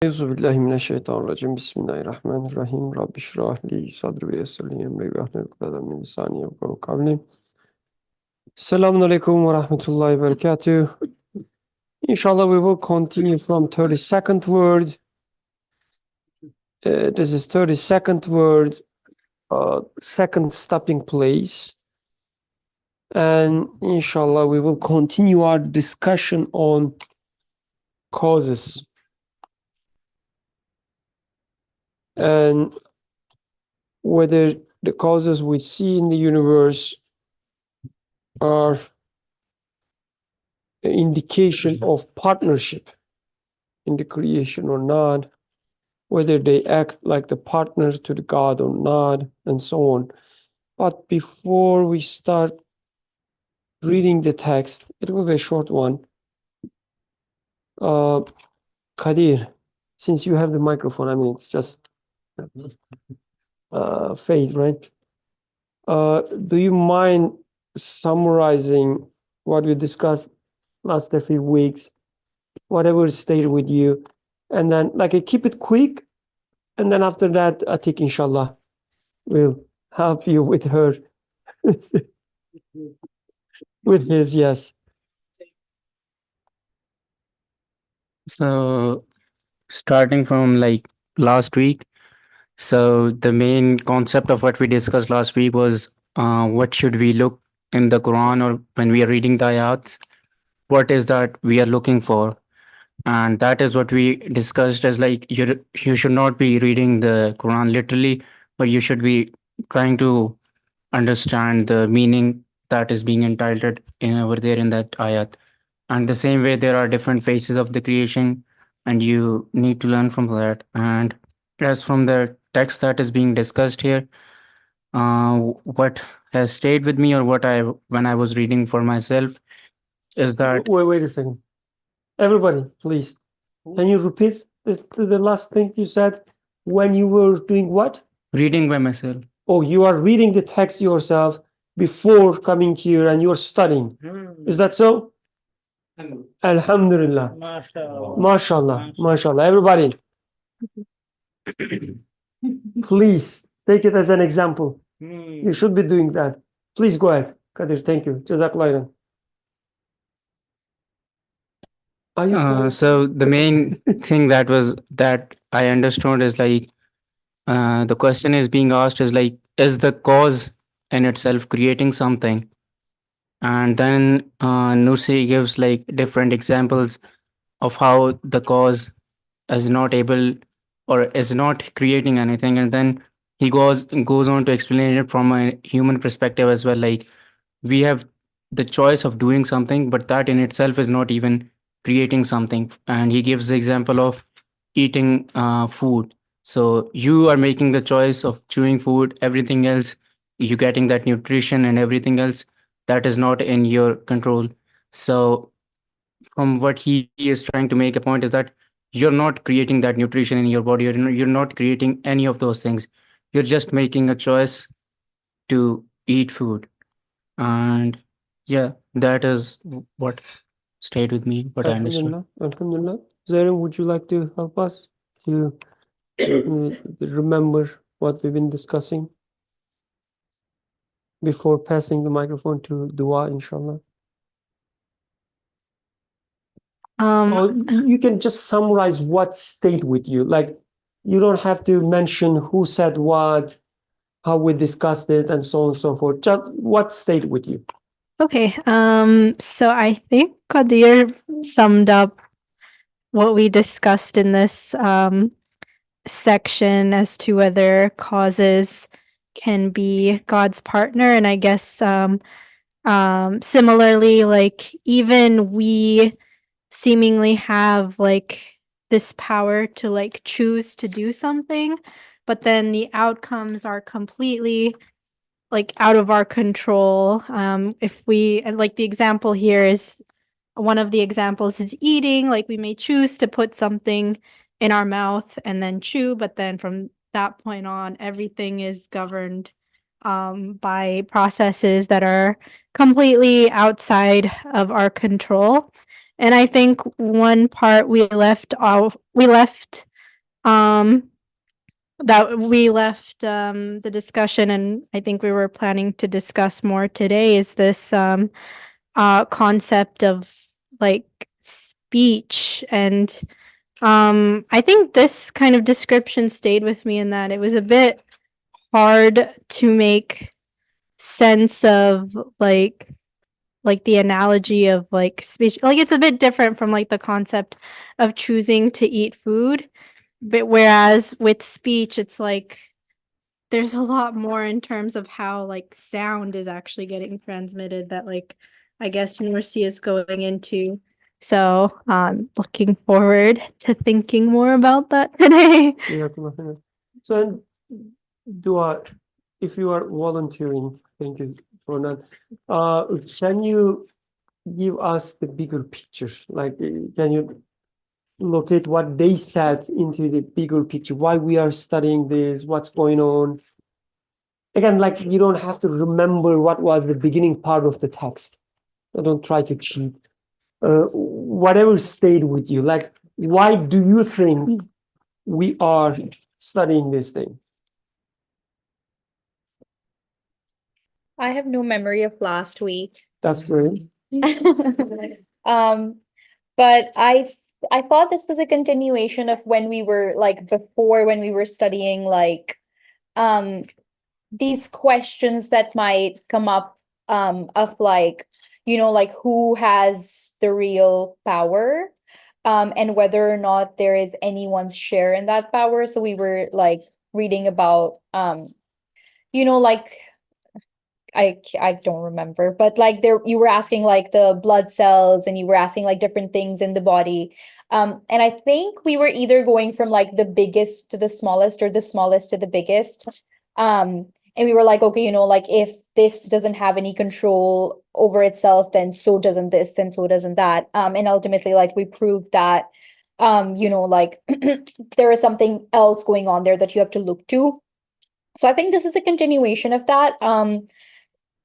Euzubillahimineşşeytanirracim. Bismillahirrahmanirrahim. Rabbi şrah li sadri ve yessir li emri ve ahlul ukdeten min lisani yefkahu kavli. Selamun aleyküm ve rahmetullahi ve berekatuh. Inshallah, we will continue from 32nd word. This is 32nd word, second stopping place. And inshallah, we will continue our discussion on causes. And whether the causes we see in the universe are an indication of partnership in the creation or not, whether they act like the partners to the God or not, and so on. But before we start reading the text, it will be a short one. Kadir, since you have the microphone, I mean, it's just fade, right? Do you mind summarizing what we discussed last few weeks, whatever stayed with you, and then keep it quick, and then after that, Atik, inshallah, will help you with her, with his, yes. So, starting from last week, so the main concept of what we discussed last week was what should we look in the Quran or when we are reading the ayats, what is that we are looking for? And that is what we discussed as you should not be reading the Quran literally, but you should be trying to understand the meaning that is being entitled in over there in that ayat. And the same way, there are different phases of the creation, and you need to learn from that. And as from the text that is being discussed here, what has stayed with me, or what when I was reading for myself, is that Wait a second. Everybody, please. Can you repeat the last thing you said? When you were doing what? reading by myself. Oh, you are reading the text yourself before coming here and you're studying. Is that so? Alhamdulillah. MashaAllah. MashaAllah. Everybody, please take it as an example. You should be doing that. Please go ahead. Kadir, thank you. Jazakallah. So the main thing that I understood is the question is being asked is is the cause in itself creating something? And then Nursi gives different examples of how the cause is not able or is not creating anything, and then he goes on to explain it from a human perspective as well. Like, we have the choice of doing something, but that in itself is not even creating something. And he gives the example of eating food. So you are making the choice of chewing food, everything else, you getting that nutrition and everything else, that is not in your control. So from what he is trying to make a point is that you're not creating that nutrition in your body, you're not creating any of those things. You're just making a choice to eat food. And yeah, that is what stayed with me, what I understood. Alhamdulillah. Zarin, would you like to help us to remember what we've been discussing before passing the microphone to Dua, inshallah? Or you can just summarize what stayed with you. Like, you don't have to mention who said what, how we discussed it, and so on and so forth. Just what stayed with you. Okay, so I think Qadir summed up what we discussed in this section as to whether causes can be God's partner. And I guess similarly, like, even we seemingly have this power to choose to do something, but then the outcomes are completely out of our control. If we, the example here is, one of the examples is eating. Like, we may choose to put something in our mouth and then chew, but then from that point on, everything is governed by processes that are completely outside of our control. And I think one part we left that we left the discussion, and I think we were planning to discuss more today, is this concept of like speech. And I think this kind of description stayed with me in that it was a bit hard to make sense of like the analogy of like speech. Like it's a bit different from like the concept of choosing to eat food, but whereas with speech it's like there's a lot more in terms of how like sound is actually getting transmitted that like I guess university is going into. So looking forward to thinking more about that today. Yeah, so, and Dua, if you are volunteering, thank you for that. Can you give us the bigger picture? Like, can you locate what they said into the bigger picture? Why we are studying this? What's going on? Again, like you don't have to remember what was the beginning part of the text. So don't try to cheat. Whatever stayed with you, like why do you think we are studying this thing? I have no memory of last week. That's great. But I thought this was a continuation of when we were like before when we were studying like these questions that might come up of like like who has the real power and whether or not there is anyone's share in that power. So we were like reading about like I don't remember, but like there you were asking like the blood cells and you were asking like different things in the body. And I think we were either going from like the biggest to the smallest or the smallest to the biggest. And we were like, okay, like if this doesn't have any control over itself, then so doesn't this, and so doesn't that. And ultimately, like we proved that like there is something else going on there that you have to look to. So I think this is a continuation of that.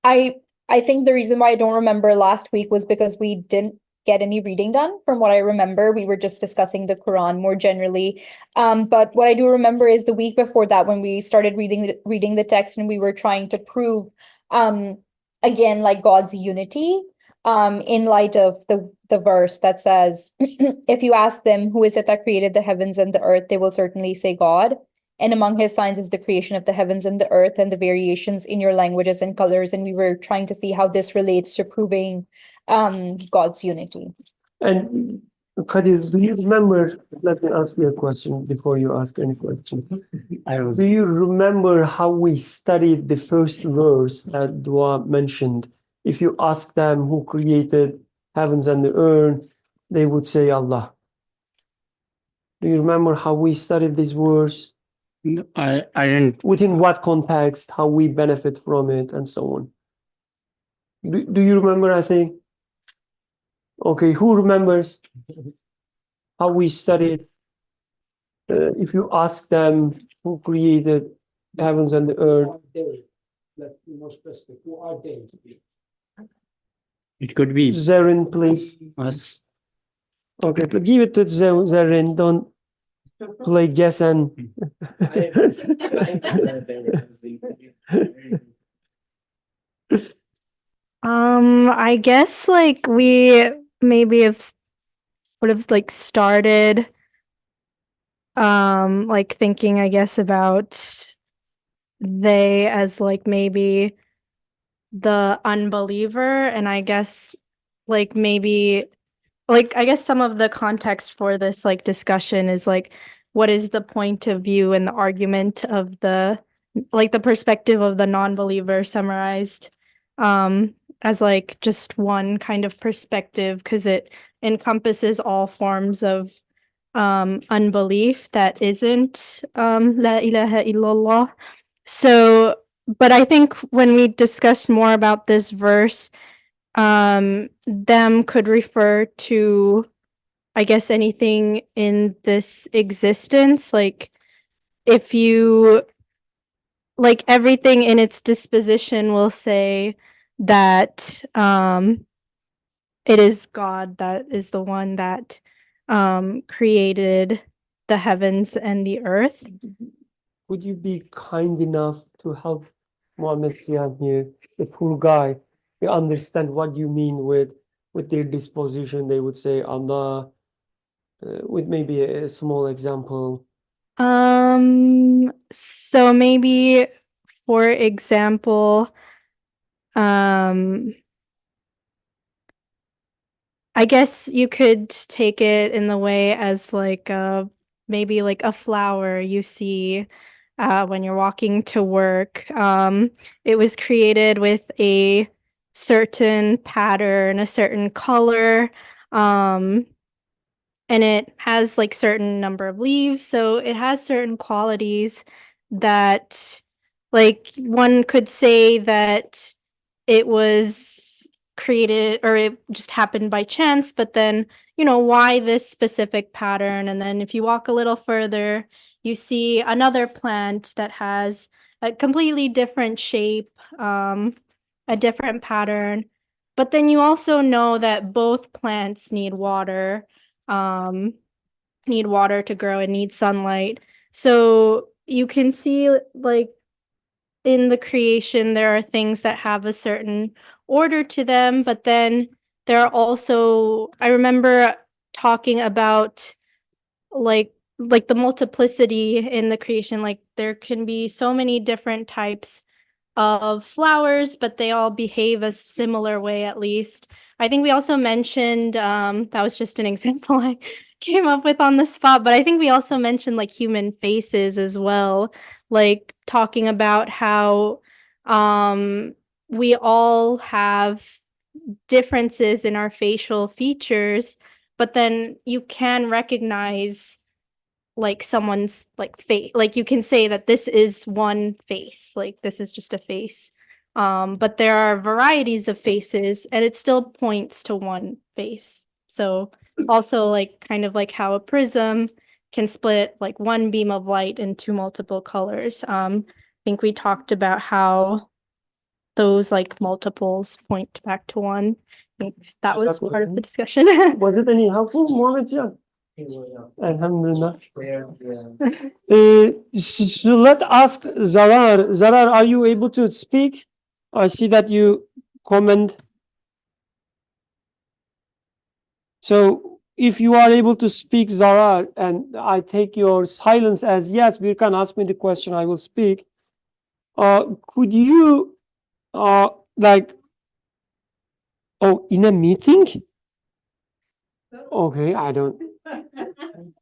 I I think the reason why I don't remember last week was because we didn't get any reading done. From what I remember, we were just discussing the Quran more generally. But what I do remember is the week before that when we started reading the text and we were trying to prove again like God's unity in light of the verse that says, if you ask them who is it that created the heavens and the earth, they will certainly say God. And among his signs is the creation of the heavens and the earth and the variations in your languages and colors. And we were trying to see how this relates to proving God's unity. And Kadir, do you remember? Let me ask you a question before you ask any question. Do you remember how we studied the first verse that Dua mentioned? If you ask them who created heavens and the earth, they would say Allah. Do you remember how we studied this verse? No, I didn't. Within what context, how we benefit from it, and so on? Do you remember, I think? Okay, who remembers how we studied? If you ask them who created heavens and the earth, Let's be more specific. Who are they? It could be Zarin, please. us. Okay, give it to Zarin. Don't play guess and. I guess like we maybe would have like started like thinking I guess about they as like maybe the unbeliever, and I guess like maybe like I guess some of the context for this like discussion is like what is the point of view and the argument of the like the perspective of the non-believer summarized as like just one kind of perspective because it encompasses all forms of unbelief that isn't la ilaha illallah. So but I think when we discussed more about this verse, them could refer to I guess anything in this existence, like if you like everything in its disposition will say that it is God that is the one that created the heavens and the earth. Would you be kind enough to help Mohammed Sian here, the poor guy, to understand what you mean with their disposition? They would say Allah, with maybe a small example. So maybe, for example, I guess you could take it in the way as like maybe like a flower you see when you're walking to work. It was created with a certain pattern, a certain color, and it has like certain number of leaves, so it has certain qualities that, like, one could say that it was created or it just happened by chance, but then, why this specific pattern? And then if you walk a little further, you see another plant that has a completely different shape, a different pattern. But then you also know that both plants um, need water to grow and need sunlight. So you can see, like, in the creation, there are things that have a certain order to them, but then there are also, I remember talking about like the multiplicity in the creation. Like, there can be so many different types of flowers, but they all behave a similar way, at least. I think we also mentioned, that was just an example I came up with on the spot, but I think we also mentioned like human faces as well, like talking about how we all have differences in our facial features, but then you can recognize like someone's like face, like you can say that this is one face, like this is just a face, but there are varieties of faces and it still points to one face. So also, like, kind of like how a prism can split like one beam of light into multiple colors. I think we talked about how those like multiples point back to one. I think that was part of the discussion. Was it any helpful, Mohammed Sian? Alhamdulillah. So let's ask Zarar. Zarar, are you able to speak? I see that you comment. So if you are able to speak, Zarar, and I take your silence as yes, you can ask me the question, I will speak. Could you like, oh, in a meeting? Okay, I don't.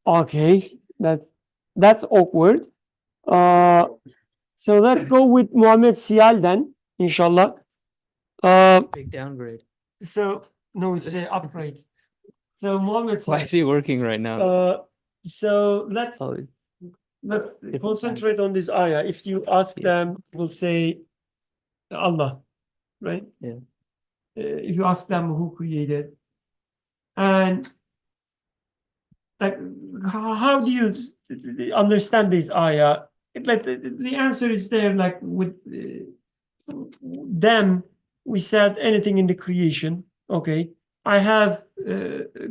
Okay, that's awkward. So let's go with Mohammed Sial then, inshallah. Big downgrade. So no, it's an upgrade. So Mohammed Why Sial. is he working right now? So let's Oh, concentrate on this ayah. If you ask them, we'll say Allah, right? Yeah. If you ask them who created, and like, how do you understand this ayah? Like the answer is there. Like with them, we said anything in the creation. Okay, I have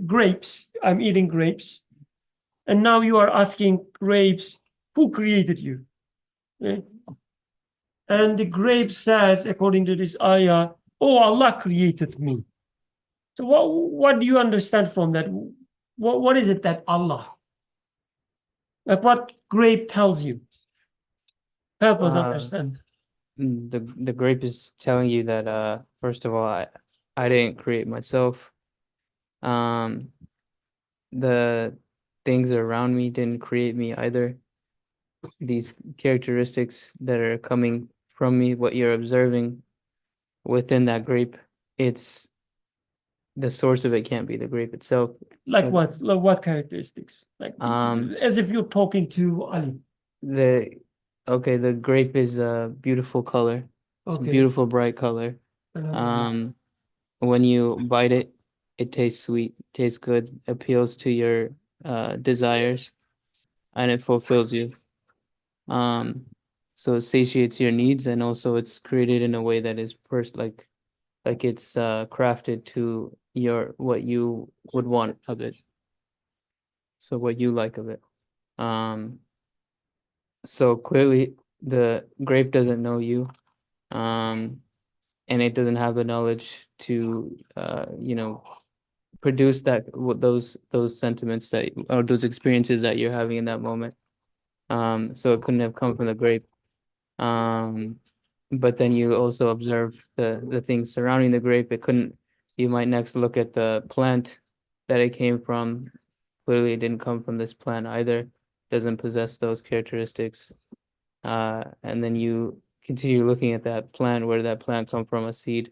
grapes. I'm eating grapes, and now you are asking grapes, who created you? Okay? And the grape says, according to this ayah, oh, Allah created me. So what do you understand from that? What is it that Allah? Like what grape tells you? Help us understand. The grape is telling you that first of all, I didn't create myself. The things around me didn't create me either. These characteristics that are coming from me, what you're observing within that grape, it's the source of it can't be the grape itself. Like what? Like what characteristics? Like as if you're talking to Ali. The grape is a beautiful color. It's a Okay. beautiful bright color. When you bite it, it tastes sweet, tastes good, appeals to your desires, and it fulfills you. So it satiates your needs, and also it's created in a way that is first like it's crafted to what you would want of it. So what you like of it. Um, so clearly the grape doesn't know you, and it doesn't have the knowledge to, produce those sentiments that or those experiences that you're having in that moment. So it couldn't have come from the grape. But then you also observe the things surrounding the grape. It couldn't. You might next look at the plant that it came from. Clearly, it didn't come from this plant either. Doesn't possess those characteristics. And then you continue looking at that plant. Where did that plant come from? A seed.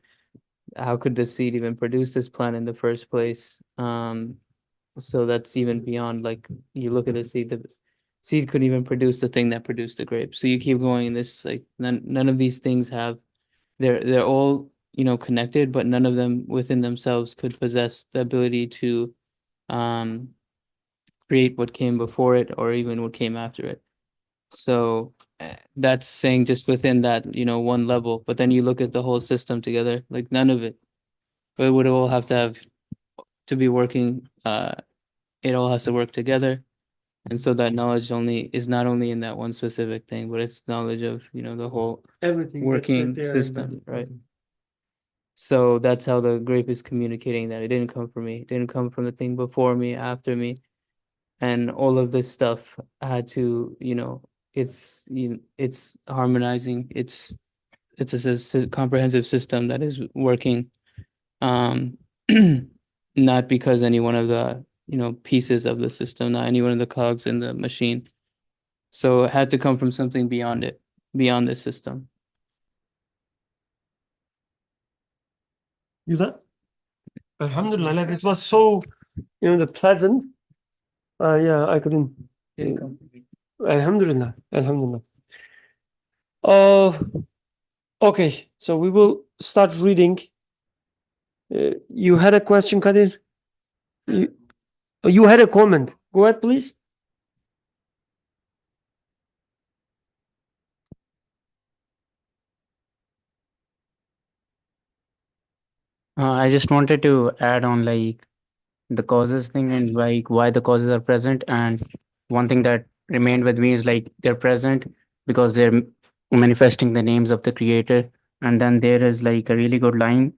How could the seed even produce this plant in the first place? So that's even beyond, like, you look at the seed couldn't even produce the thing that produced the grape. So you keep going in this, like, none of these things have, they're all, connected, but none of them within themselves could possess the ability to um create what came before it or even what came after it. So that's saying just within that, one level. But then you look at the whole system together, like none of it. It would all have to be working. It all has to work together. And so that knowledge only is not only in that one specific thing, but it's knowledge of, the whole Everything that working they are system, embedded. right? So that's how the grape is communicating that it didn't come from me. It didn't come from the thing before me, after me. And all of this stuff had to, it's harmonizing. It's a comprehensive system that is working. Um, not because any one of the, pieces of the system, not any one of the cogs in the machine. So it had to come from something beyond it, beyond this system. You that? Alhamdulillah, like it was so, the pleasant. Yeah, I couldn't. Didn't come from me. Alhamdulillah, Alhamdulillah. Uh, okay, so we will start reading. You had a question, Kadir? You had a comment. Go ahead, please. I just wanted to add on, like, the causes thing and like why the causes are present. And one thing that remained with me is like they're present because they're manifesting the names of the creator. And then there is like a really good line.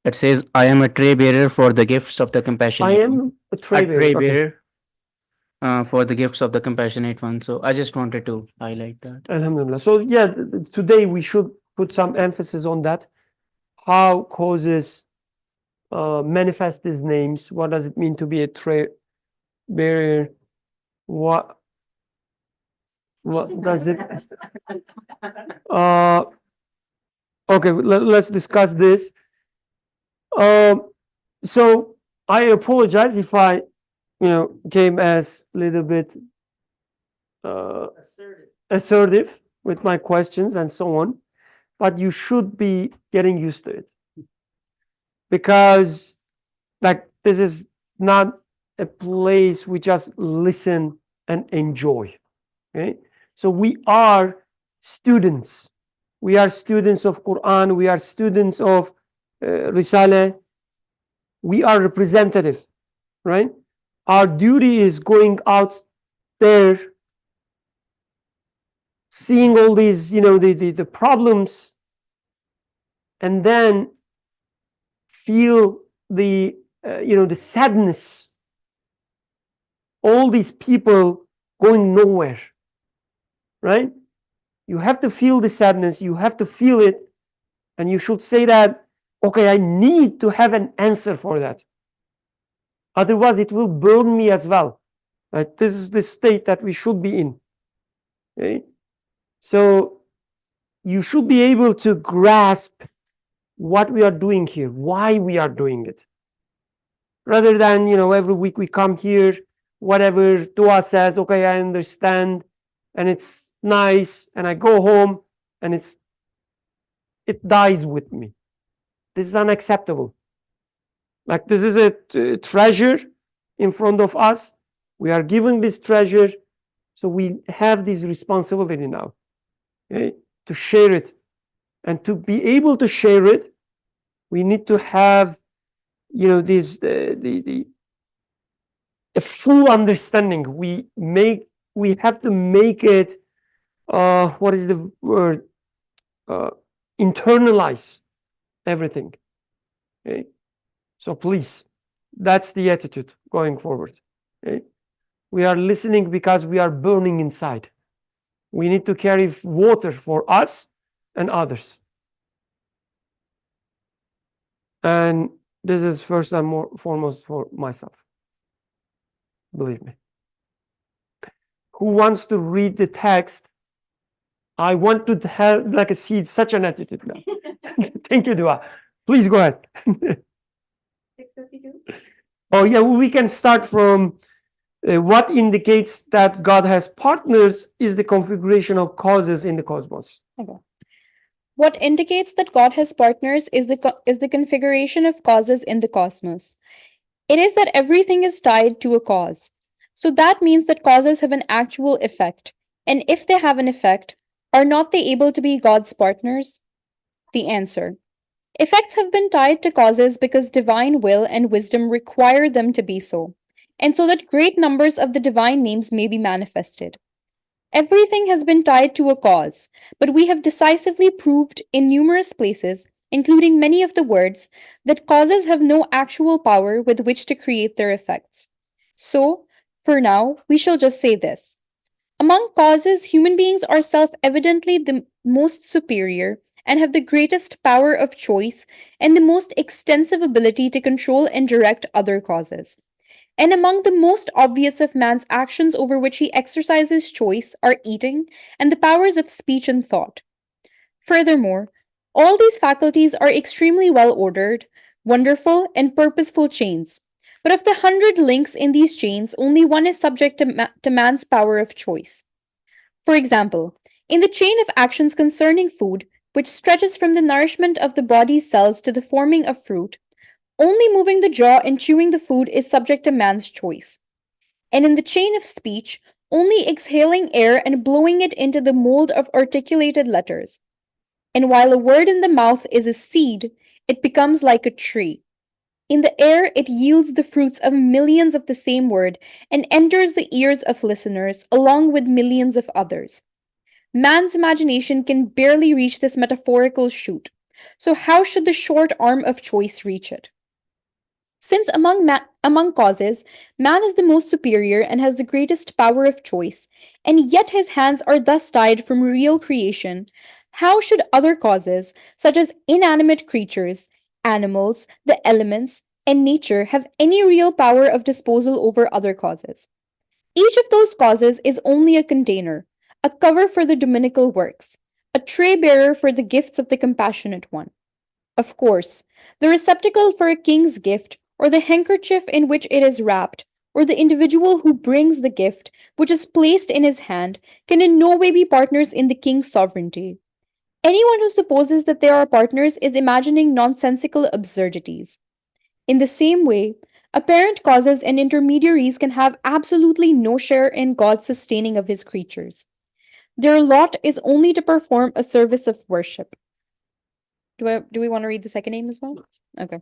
It says, "I am a tray bearer for the gifts of the I compassionate one." am a tray A bearer. tray Okay. bearer for the gifts of the compassionate one. So I just wanted to highlight that. Alhamdulillah. So yeah, today we should put some emphasis on that. How causes manifest these names? What does it mean to be a tray bearer? What does it? Okay, let's discuss this. So I apologize if I, came as a little bit assertive with my questions and so on, but you should be getting used to it because, like, this is not a place we just listen and enjoy. Okay, so we are students. We are students of Quran. We are students of Risale. We are representative, right? Our duty is going out there, seeing all these, the problems, and then feel the, the sadness. All these people going nowhere, right? You have to feel the sadness. You have to feel it, and you should say that, okay, I need to have an answer for that. Otherwise, it will burn me as well. Right? This is the state that we should be in. Okay? So you should be able to grasp what we are doing here, why we are doing it. Rather than, every week we come here, whatever dua says, okay, I understand, and it's nice, and I go home, and it dies with me. This is unacceptable. Like, this is a treasure in front of us. We are given this treasure, so we have this responsibility now, okay, to share it. And to be able to share it, we need to have, this a full understanding. We make we have to make it, what is the word? Internalize everything. Okay. So please, that's the attitude going forward. Okay. We are listening because we are burning inside. We need to carry water for us and others. And this is first and foremost for myself. Believe me. Who wants to read the text? I want to have like a seed, such an attitude now. Thank you, Dua. Please go ahead. 652. Oh yeah, we can start from what indicates that God has partners is the configuration of causes in the cosmos. What indicates that God has partners is the configuration of causes in the cosmos. It is that everything is tied to a cause. So that means that causes have an actual effect. And if they have an effect, are not they able to be God's partners? The answer: effects have been tied to causes because divine will and wisdom require them to be so, and so that great numbers of the divine names may be manifested. Everything has been tied to a cause, but we have decisively proved in numerous places, including many of the words, that causes have no actual power with which to create their effects. So, for now, we shall just say this. Among causes, human beings are self evidently the most superior and have the greatest power of choice and the most extensive ability to control and direct other causes. And among the most obvious of man's actions over which he exercises choice are eating and the powers of speech and thought. Furthermore, all these faculties are extremely well ordered, wonderful, and purposeful chains. But of the 100 links in these chains, only one is subject to man's power of choice. For example, in the chain of actions concerning food, which stretches from the nourishment of the body's cells to the forming of fruit, only moving the jaw and chewing the food is subject to man's choice. And in the chain of speech, only exhaling air and blowing it into the mold of articulated letters. And while a word in the mouth is a seed, it becomes like a tree. In the air, it yields the fruits of millions of the same word and enters the ears of listeners along with millions of others. Man's imagination can barely reach this metaphorical shoot. So, how should the short arm of choice reach it? Since among causes, man is the most superior and has the greatest power of choice, and yet his hands are thus tied from real creation, how should other causes, such as inanimate creatures, animals, the elements, and nature, have any real power of disposal over other causes? Each of those causes is only a container, a cover for the dominical works, a tray bearer for the gifts of the compassionate one. Of course, the receptacle for a king's gift, or the handkerchief in which it is wrapped, or the individual who brings the gift, which is placed in his hand, can in no way be partners in the king's sovereignty. Anyone who supposes that they are partners is imagining nonsensical absurdities. In the same way, apparent causes and intermediaries can have absolutely no share in God's sustaining of his creatures. Their lot is only to perform a service of worship. Do we want to read the second name as well? Okay.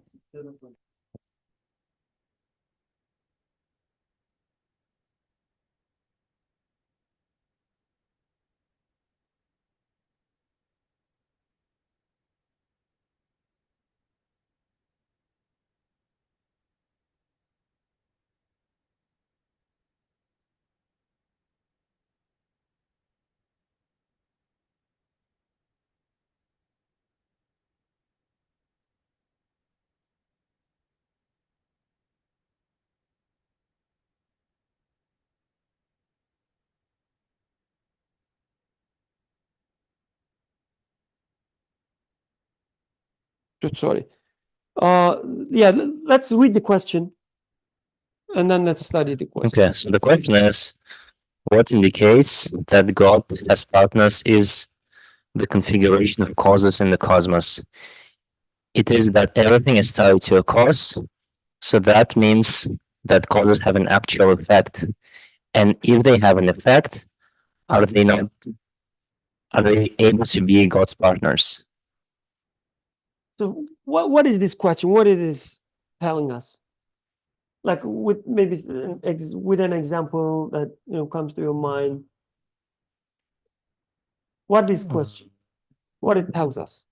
Sorry. Yeah, let's read the question and then let's study the question. Okay, so the question is, what indicates that God has partners is the configuration of causes in the cosmos. It is that everything is tied to a cause, so that means that causes have an actual effect. And if they have an effect, are they not are they able to be God's partners? So what is this question? What it is telling us? Like with maybe with an example that comes to your mind. What is question? What it tells us?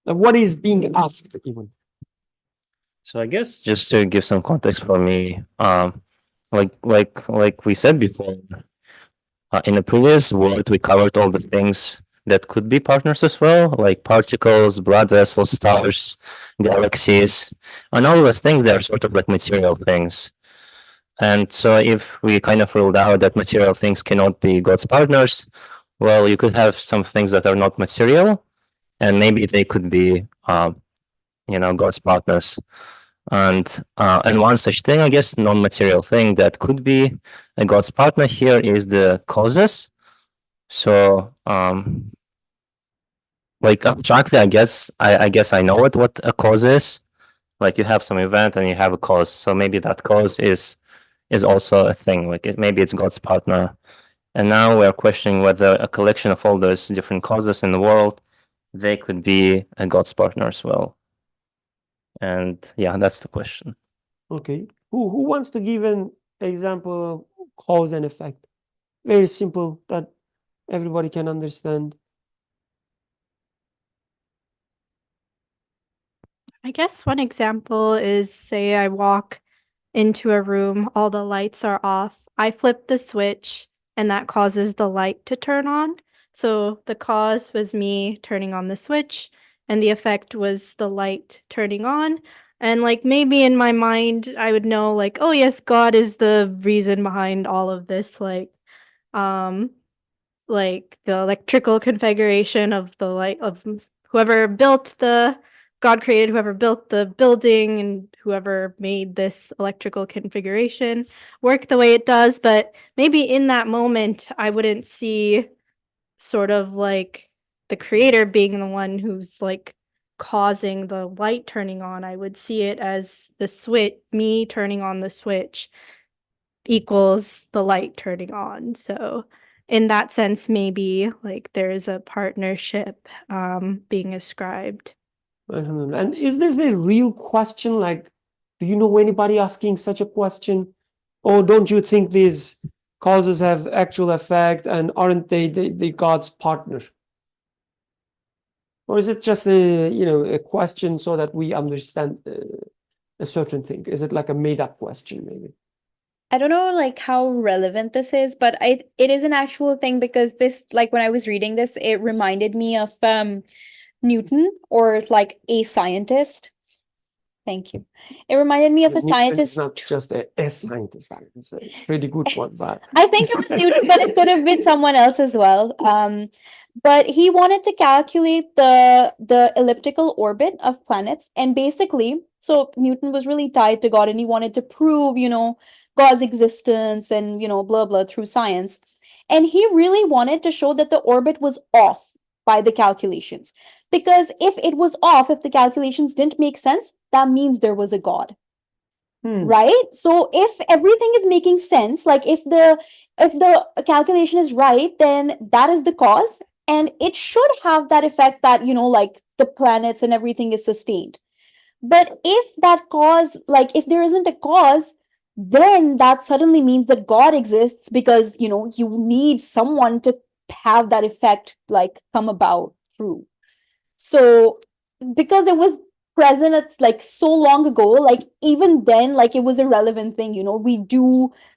Like what is being asked even? So I guess just to give some context for me, like we said before, in the previous word we covered all the things that could be partners as well, like particles, blood vessels, stars, galaxies, and all those things. They are sort of like material things. And so if we kind of ruled out that material things cannot be God's partners, well, you could have some things that are not material, and maybe they could be, God's partners. And one such thing, I guess, non-material thing that could be a God's partner here is the causes. So, like abstractly, I guess I know what a cause is. Like you have some event and you have a cause. So maybe that cause is also a thing. Like maybe it's God's partner. And now we're questioning whether a collection of all those different causes in the world, they could be a God's partner as well. And yeah, that's the question. Okay. Who wants to give an example of cause and effect? Very simple that everybody can understand. I guess one example is, say I walk into a room, all the lights are off. I flip the switch and that causes the light to turn on. So the cause was me turning on the switch and the effect was the light turning on. And like maybe in my mind I would know like, oh yes, God is the reason behind all of this, like the electrical configuration of the light of whoever built the God created whoever built the building and whoever made this electrical configuration work the way it does. But maybe in that moment, I wouldn't see sort of like the creator being the one who's like causing the light turning on. I would see it as the switch, me turning on the switch equals the light turning on. So in that sense, maybe like there's a partnership being ascribed. And is this a real question? Like, do you know anybody asking such a question? Or don't you think these causes have actual effect and aren't they the God's partner? Or is it just a question so that we understand a certain thing? Is it like a made up question maybe? I don't know like how relevant this is, but it is an actual thing because this, like when I was reading this, it reminded me of Newton, or like a scientist. Thank you. It reminded me of a Newton is scientist. not just a scientist, it's a pretty good one, but I think it was Newton, but it could have been someone else as well. But he wanted to calculate the elliptical orbit of planets, and basically, so Newton was really tied to God, and he wanted to prove, God's existence and blah blah through science, and he really wanted to show that the orbit was off by the calculations, because if it was off, if the calculations didn't make sense, that means there was a God. Right? So if everything is making sense, like if the calculation is right, then that is the cause, and it should have that effect that like the planets and everything is sustained. But if that cause, like if there isn't a cause, then that suddenly means that God exists, because you need someone to have that effect like come about through. So because it was present at like so long ago, like even then, like it was a relevant thing,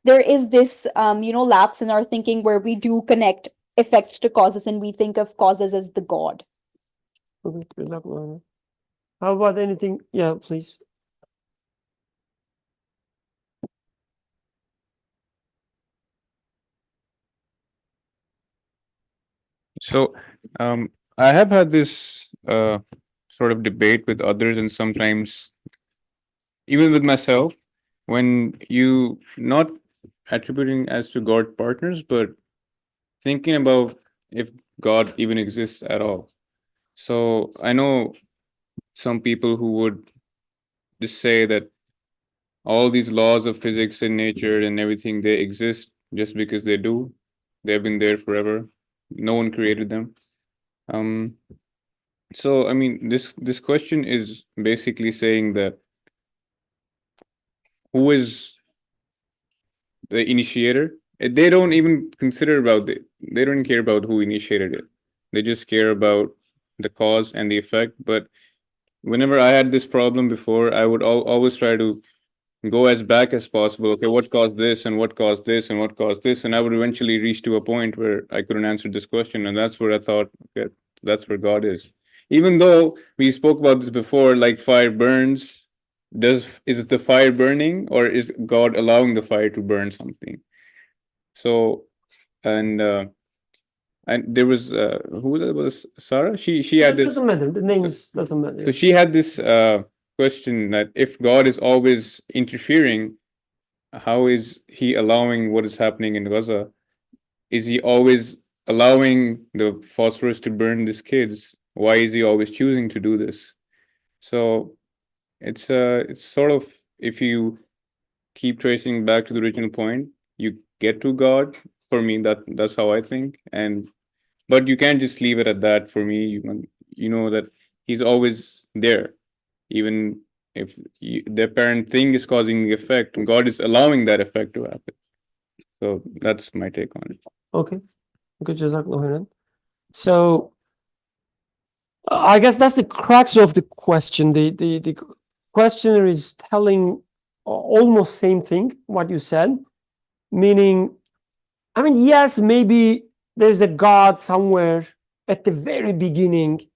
there is this lapse in our thinking where we do connect effects to causes, and we think of causes as the God. okay, good luck, Mohammed. How about anything? Yeah, please. So, I have had this sort of debate with others, and sometimes even with myself, when you not attributing as to God partners, but thinking about if God even exists at all. So I know some people who would just say that all these laws of physics and nature and everything, they exist just because they do. They've been there forever. No one created them. Um, so I mean, this question is basically saying that who is the initiator. They don't even consider about they don't care about who initiated it. They just care about the cause and the effect. But whenever I had this problem before, I would always try to go as back as possible. Okay, what caused this and what caused this and what caused this? And I would eventually reach to a point where I couldn't answer this question. And that's where I thought, okay, that's where God is. Even though we spoke about this before, like fire burns, is it the fire burning or is God allowing the fire to burn something? So and there was who was it? Was Sarah? She had It this. doesn't matter. The names doesn't matter. So she had this question that if God is always interfering, how is he allowing what is happening in Gaza? Is he always allowing the phosphorus to burn these kids? Why is he always choosing to do this? So it's sort of, if you keep tracing back to the original point, you get to God. For me, that's how I think. And but you can't just leave it at that. For me, you know that he's always there, even if the apparent thing is causing the effect, God is allowing that effect to happen. So that's my take on it. Okay. Okay, Jazakallah khairan. So I guess that's the crux of the question. The questioner is telling almost same thing what you said, meaning, I mean, yes, maybe there's a God somewhere at the very beginning.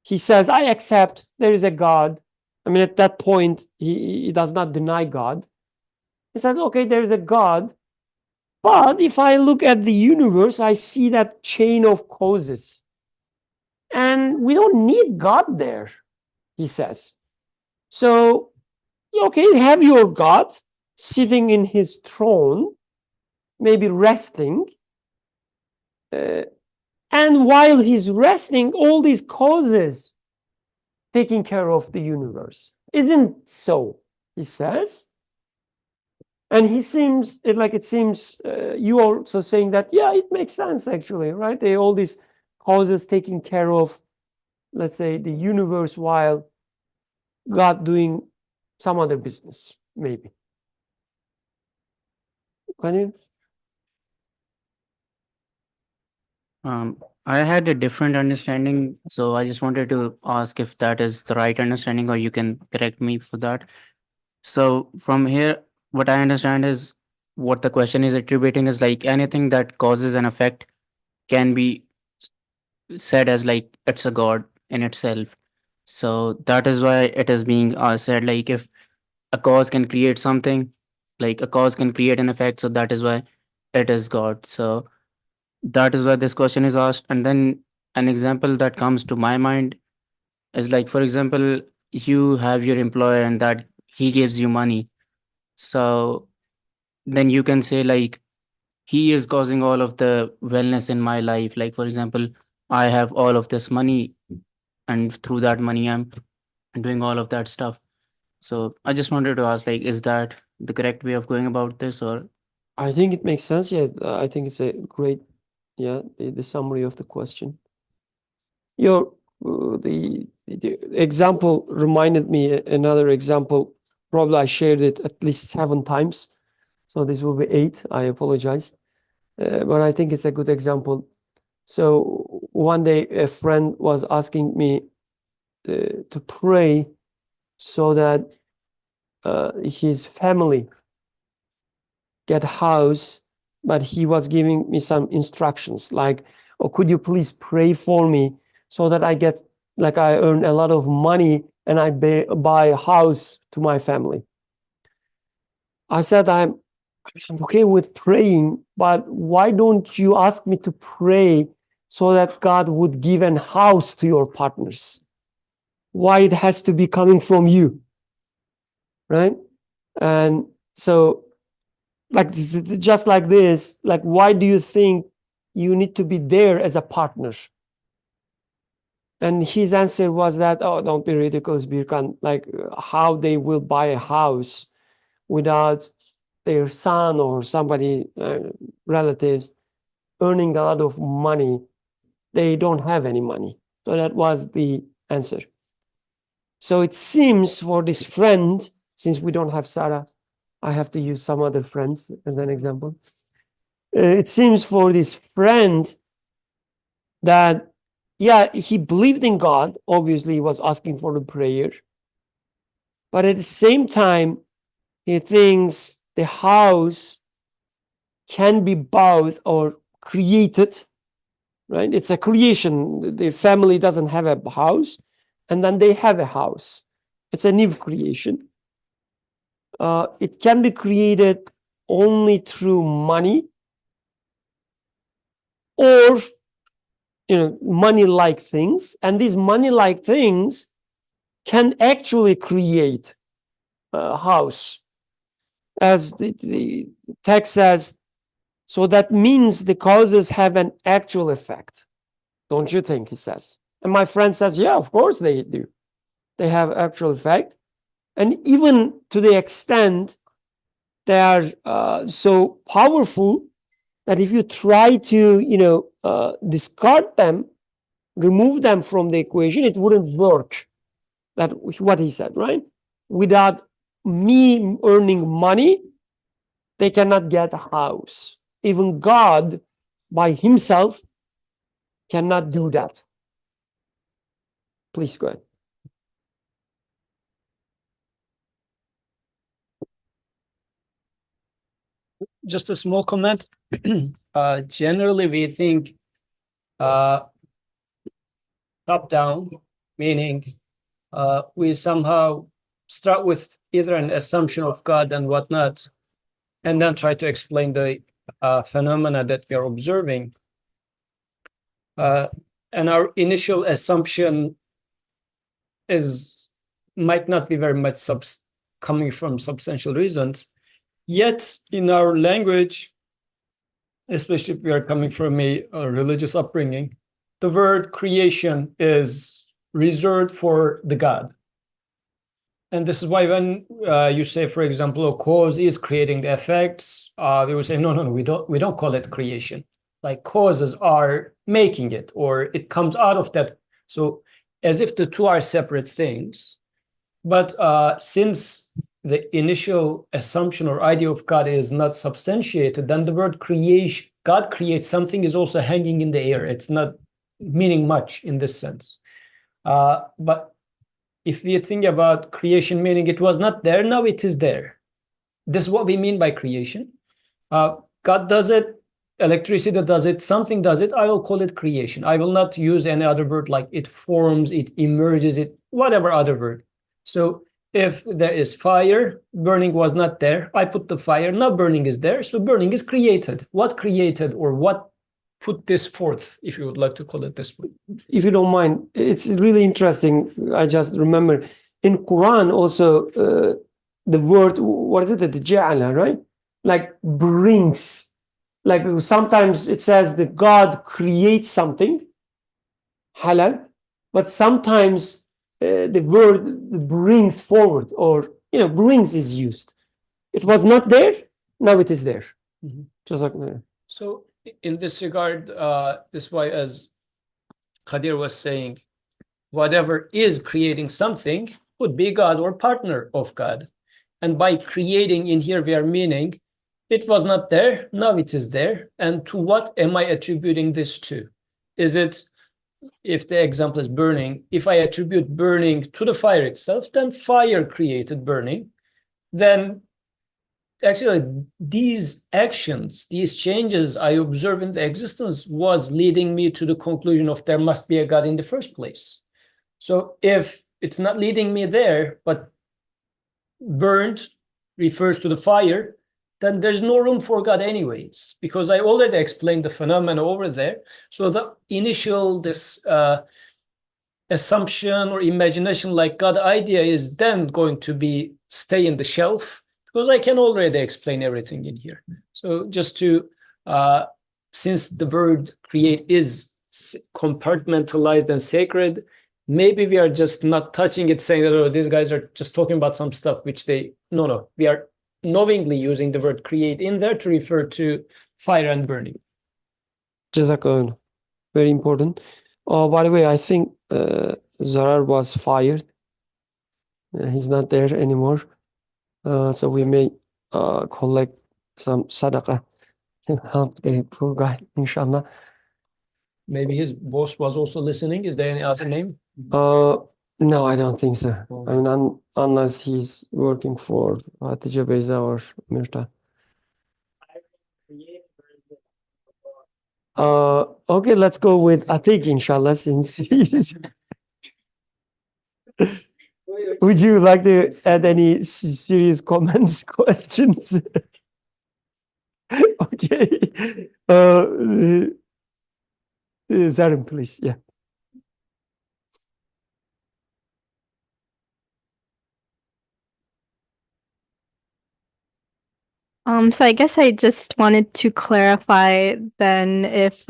He says, I accept there is a God. I mean, at that point, he does not deny God. He said, okay, there is a God. But if I look at the universe, I see that chain of causes. And we don't need God there, he says. So, okay, have your God sitting in his throne, maybe resting. And while he's resting, all these causes taking care of the universe. Isn't so, he says. And he seems, it seems you also saying that, yeah, it makes sense actually, right? All these causes taking care of, let's say, the universe while God doing some other business, maybe. Can you? I had a different understanding, so I just wanted to ask if that is the right understanding, or you can correct me for that. So from here, what I understand is what the question is attributing is like anything that causes an effect can be said as like it's a god in itself. So that is why it is being said like if a cause can create something, like a cause can create an effect, so that is why it is God. So that is why this question is asked. And then an example that comes to my mind is like, for example, you have your employer and that he gives you money. So then you can say like he is causing all of the wellness in my life. Like for example, I have all of this money and through that money I'm doing all of that stuff. So I just wanted to ask like, is that the correct way of going about this, or? I think it makes sense. Yeah, I think it's a great, yeah, the summary of the question. Your the example reminded me another example. Probably I shared it at least 7 times, so this will be 8. I apologize, but I think it's a good example. So one day a friend was asking me to pray so that his family get house, but he was giving me some instructions like, oh, could you please pray for me so that I get, like I earn a lot of money and I buy a house to my family. I said, I'm okay with praying, but why don't you ask me to pray so that God would give an house to your partners? Why it has to be coming from you, right? And so like just like this, like why do you think you need to be there as a partner? And his answer was that, oh, don't be ridiculous, Birkan, like how they will buy a house without their son or somebody, relatives earning a lot of money. They don't have any money. So that was the answer. So it seems for this friend, since we don't have Sarah, I have to use some other friends as an example. It seems for this friend that, yeah, he believed in God. Obviously, he was asking for the prayer. But at the same time, he thinks the house can be bought or created, right? It's a creation. The family doesn't have a house, and then they have a house. It's a new creation. It can be created only through money or money-like things, and these money-like things can actually create a house, as the text says. So that means the causes have an actual effect, don't you think? He says, and my friend says, yeah, of course they do. They have actual effect, and even to the extent they are so powerful that if you try to discard them, remove them from the equation, it wouldn't work. That what he said, right? Without me earning money, they cannot get a house. Even God by himself cannot do that. Please go ahead. Just a small comment. Generally, we think top down, meaning we somehow start with either an assumption of God and whatnot, and then try to explain the phenomena that we are observing. And our initial assumption might not be very much coming from substantial reasons. Yet in our language, especially if we are coming from a religious upbringing, the word creation is reserved for the God. And this is why when you say, for example, a cause is creating the effects, we will say, no, we don't call it creation. Like causes are making it, or it comes out of that. So as if the two are separate things. But since the initial assumption or idea of God is not substantiated, then the word creation, God creates something, is also hanging in the air. It's not meaning much in this sense. But if we think about creation, meaning it was not there, now it is there. This is what we mean by creation. God does it, electricity does it, something does it, I will call it creation. I will not use any other word like it forms, it emerges, it, whatever other word. So if there is fire, burning was not there, I put the fire, now burning is there, so burning is created. What created, or what put this forth, if you would like to call it this way? If you don't mind, it's really interesting. I just remember in Quran also the word, what is it, the ja'ala, right? Like brings. Like sometimes it says that God creates something, halal, but sometimes the word brings forward, or brings is used. It was not there, now it is there. Mhm. Just like So in this regard, this is why, as Kadir was saying, whatever is creating something would be God or partner of God. And by creating, in here we are meaning it was not there, now it is there. And to what am I attributing this to? Is it, if the example is burning, if I attribute burning to the fire itself, then fire created burning. Then actually these actions, these changes I observe in the existence was leading me to the conclusion of there must be a God in the first place. So if it's not leading me there, but burned refers to the fire, then there's no room for God anyways, because I already explained the phenomena over there. So the initial, this assumption or imagination like God idea is then going to be stay in the shelf, because I can already explain everything in here. So just to, since the word create is compartmentalized and sacred, maybe we are just not touching it, saying that, oh, these guys are just talking about some stuff which they, no, we are knowingly using the word create in there to refer to fire and burning. Jazakallah. Very important. By the way, I think Zarar was fired. He's not there anymore. So we may collect some sadaqah to help the poor guy, inshallah. Maybe his boss was also listening. Is there any other name? No, I don't think so. I mean, unless he's working for Hatice Beyza or Mirta. Okay, let's go with Atik, inshallah, since he's. Would you like to add any serious comments, questions? Okay. Zarim, please. Yeah. So I guess I just wanted to clarify then if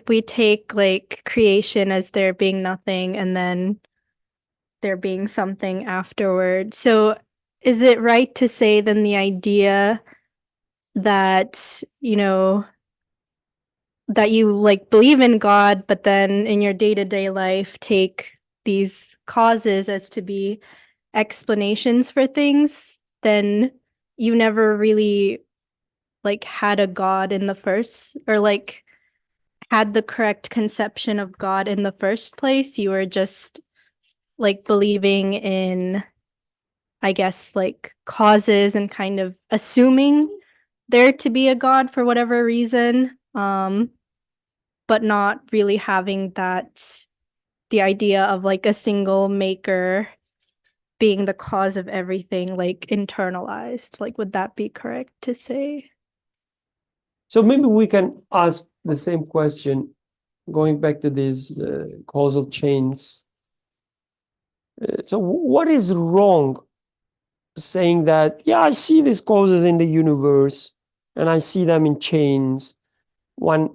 we take like creation as there being nothing and then there being something afterward. So is it right to say then the idea that, that you like believe in God, but then in your day-to-day life take these causes as to be explanations for things, then you never really like had a God in the first, or like had the correct conception of God in the first place. You were just like believing in, I guess, like causes and kind of assuming there to be a God for whatever reason, but not really having the idea of like a single maker being the cause of everything, like internalized. Like, would that be correct to say? So maybe we can ask the same question, going back to these causal chains. So what is wrong saying that, yeah, I see these causes in the universe and I see them in chains. One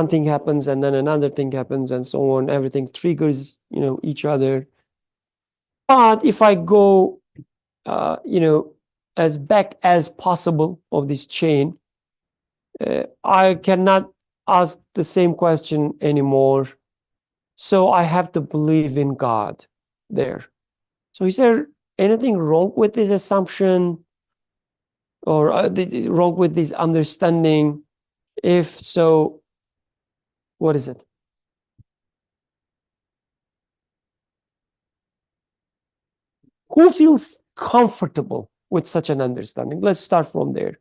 thing happens and then another thing happens and so on. Everything triggers, each other. But if I go, as back as possible of this chain, I cannot ask the same question anymore. So I have to believe in God there. So is there anything wrong with this assumption or wrong with this understanding? If so, what is it? Who feels comfortable with such an understanding? Let's start from there.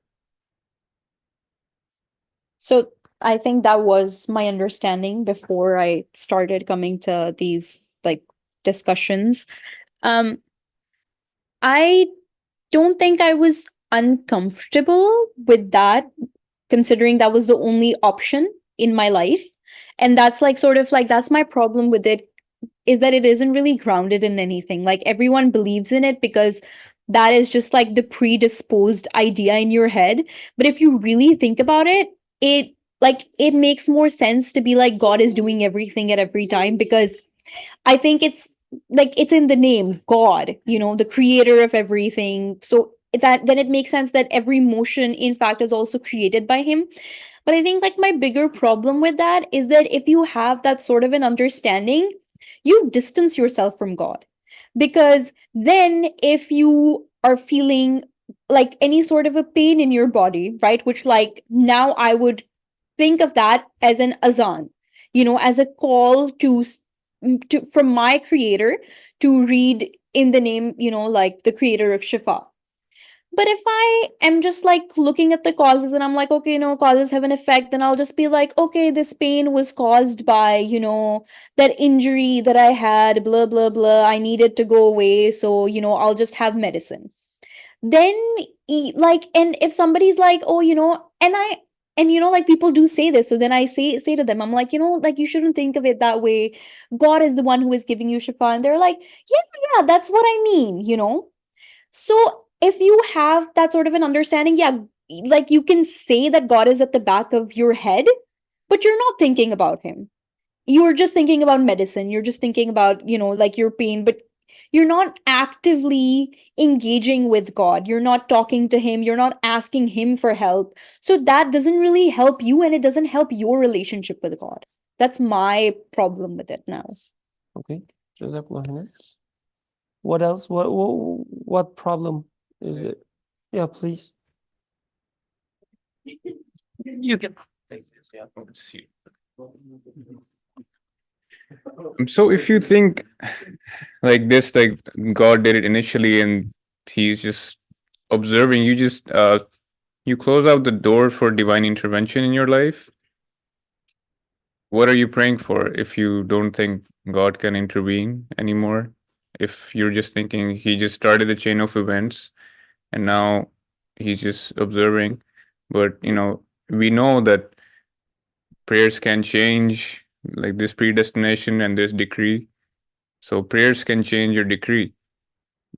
So I think that was my understanding before I started coming to these like discussions. I don't think I was uncomfortable with that, considering that was the only option in my life. And that's like sort of like that's my problem with it, is that it isn't really grounded in anything. Like everyone believes in it because that is just like the predisposed idea in your head. But if you really think about it, it makes more sense to be like God is doing everything at every time, because I think it's in the name God, the creator of everything. So that then it makes sense that every motion in fact is also created by him. But I think like my bigger problem with that is that if you have that sort of an understanding, you distance yourself from God. Because then if you are feeling like any sort of a pain in your body, right, which like now I would think of that as an azan, as a call to from my creator to read in the name, like the creator of Shifa. But if I am just like looking at the causes and I'm like, okay, causes have an effect, then I'll just be like, okay, this pain was caused by, that injury that I had, blah, blah, blah. I need it to go away. So, I'll just have medicine. Then, and if somebody's like, oh, like people do say this. So then I say to them, I'm like, like you shouldn't think of it that way. God is the one who is giving you Shifa. And they're like, yeah, that's what I mean. So if you have that sort of an understanding, yeah, like you can say that God is at the back of your head, but you're not thinking about him. You're just thinking about medicine. You're just thinking about, like your pain, but you're not actively engaging with God. You're not talking to him. You're not asking him for help. So that doesn't really help you, and it doesn't help your relationship with God. That's my problem with it now. Okay. Jazakallah. What else? What problem is it? Yeah, please. You can take this. Yeah, let's see. So if you think like this, like God did it initially and he's just observing, you close out the door for divine intervention in your life. What are you praying for if you don't think God can intervene anymore? If you're just thinking he just started the chain of events and now he's just observing. But we know that prayers can change, like this predestination and this decree. So prayers can change your decree.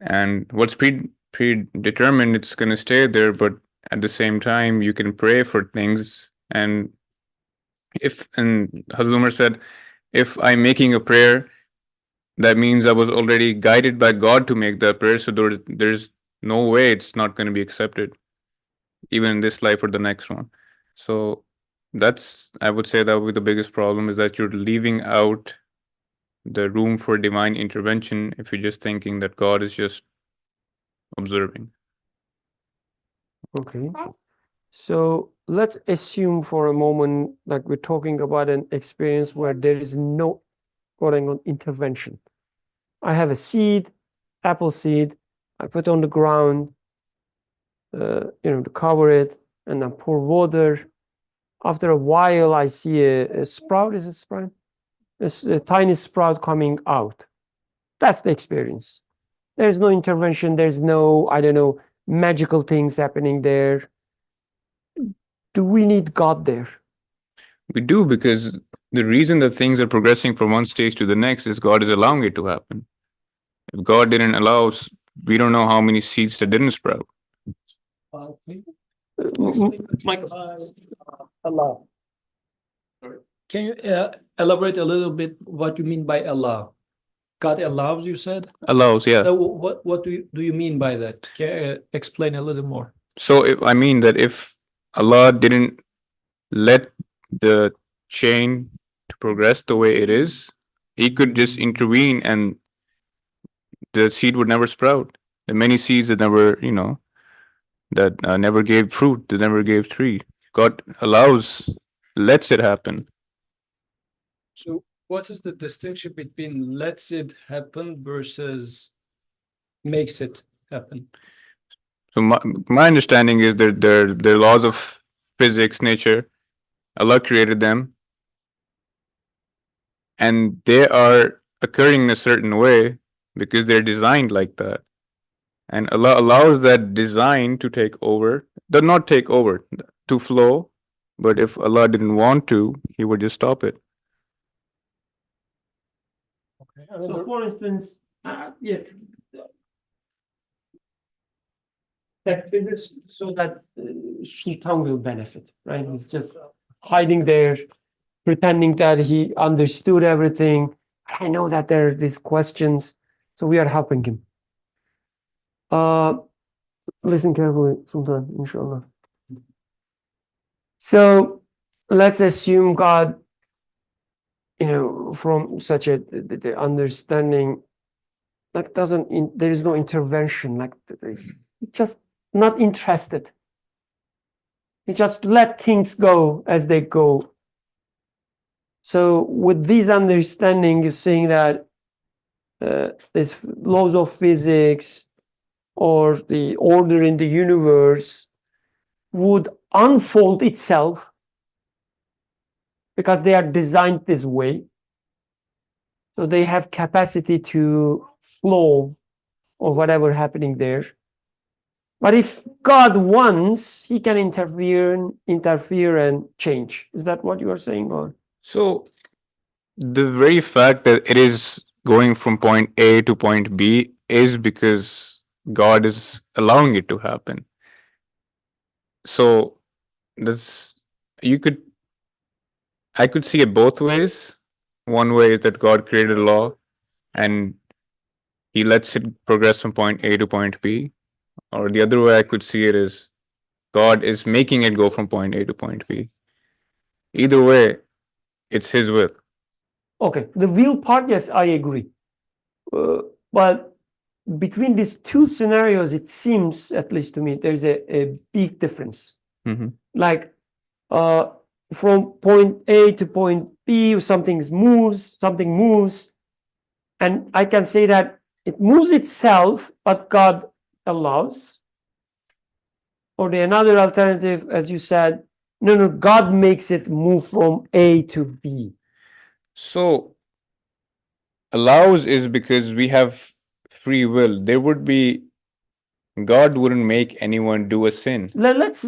And what's predetermined, it's gonna stay there, but at the same time you can pray for things. And Hazumar said, if I'm making a prayer, that means I was already guided by God to make that prayer. So there's no way it's not going to be accepted, even in this life or the next one. So I would say that would be the biggest problem, is that you're leaving out the room for divine intervention if you're just thinking that God is just observing. Okay. So let's assume for a moment like we're talking about an experience where there is no quote-unquote intervention. I have a seed, apple seed, I put on the ground, to cover it, and I pour water. After a while, I see a sprout. Is it sprout? It's a tiny sprout coming out. That's the experience. There's no intervention. There's no, I don't know, magical things happening there. Do we need God there? We do, because the reason that things are progressing from one stage to the next is God is allowing it to happen. If God didn't allow, we don't know how many seeds that didn't sprout. Allow. Can you elaborate a little bit what you mean by allow? God allows, you said? Allows, yeah. So what do you mean by that? Can you explain a little more? So I mean that if Allah didn't let the chain to progress the way it is, he could just intervene and the seed would never sprout. The many seeds that never, never gave fruit, that never gave tree. God lets it happen. So what is the distinction between lets it happen versus makes it happen? So my understanding is that they're laws of physics, nature. Allah created them, and they are occurring in a certain way because they're designed like that. And Allah allows that design to take over, does not take over, to flow. But if Allah didn't want to, He would just stop it. Okay. So, for instance, that physics, so that Sultan will benefit, right? He's just hiding there, pretending that he understood everything. I know that there are these questions, so we are helping him. Listen carefully, Sultan, inshallah. So let's assume God, from such the understanding, like there is no intervention, like just not interested. He just let things go as they go. So with this understanding, you're saying that these laws of physics or the order in the universe would unfold itself because they are designed this way. So they have capacity to flow or whatever happening there. But if God wants, he can interfere and change. Is that what you are saying? Or So the very fact that it is going from point A to point B is because God is allowing it to happen. So this I could see it both ways. One way is that God created a law and he lets it progress from point A to point B. Or the other way I could see it is God is making it go from point A to point B. Either way, it's his will. okay, the will part, yes, I agree. But between these two scenarios, it seems, at least to me, there's a big difference. Mhm. Like from point A to point B, something moves, and I can say that it moves itself, but God allows. Or the another alternative, as you said, no, God makes it move from A to B. So allows is because we have free will. There would be God wouldn't make anyone do a sin. Let's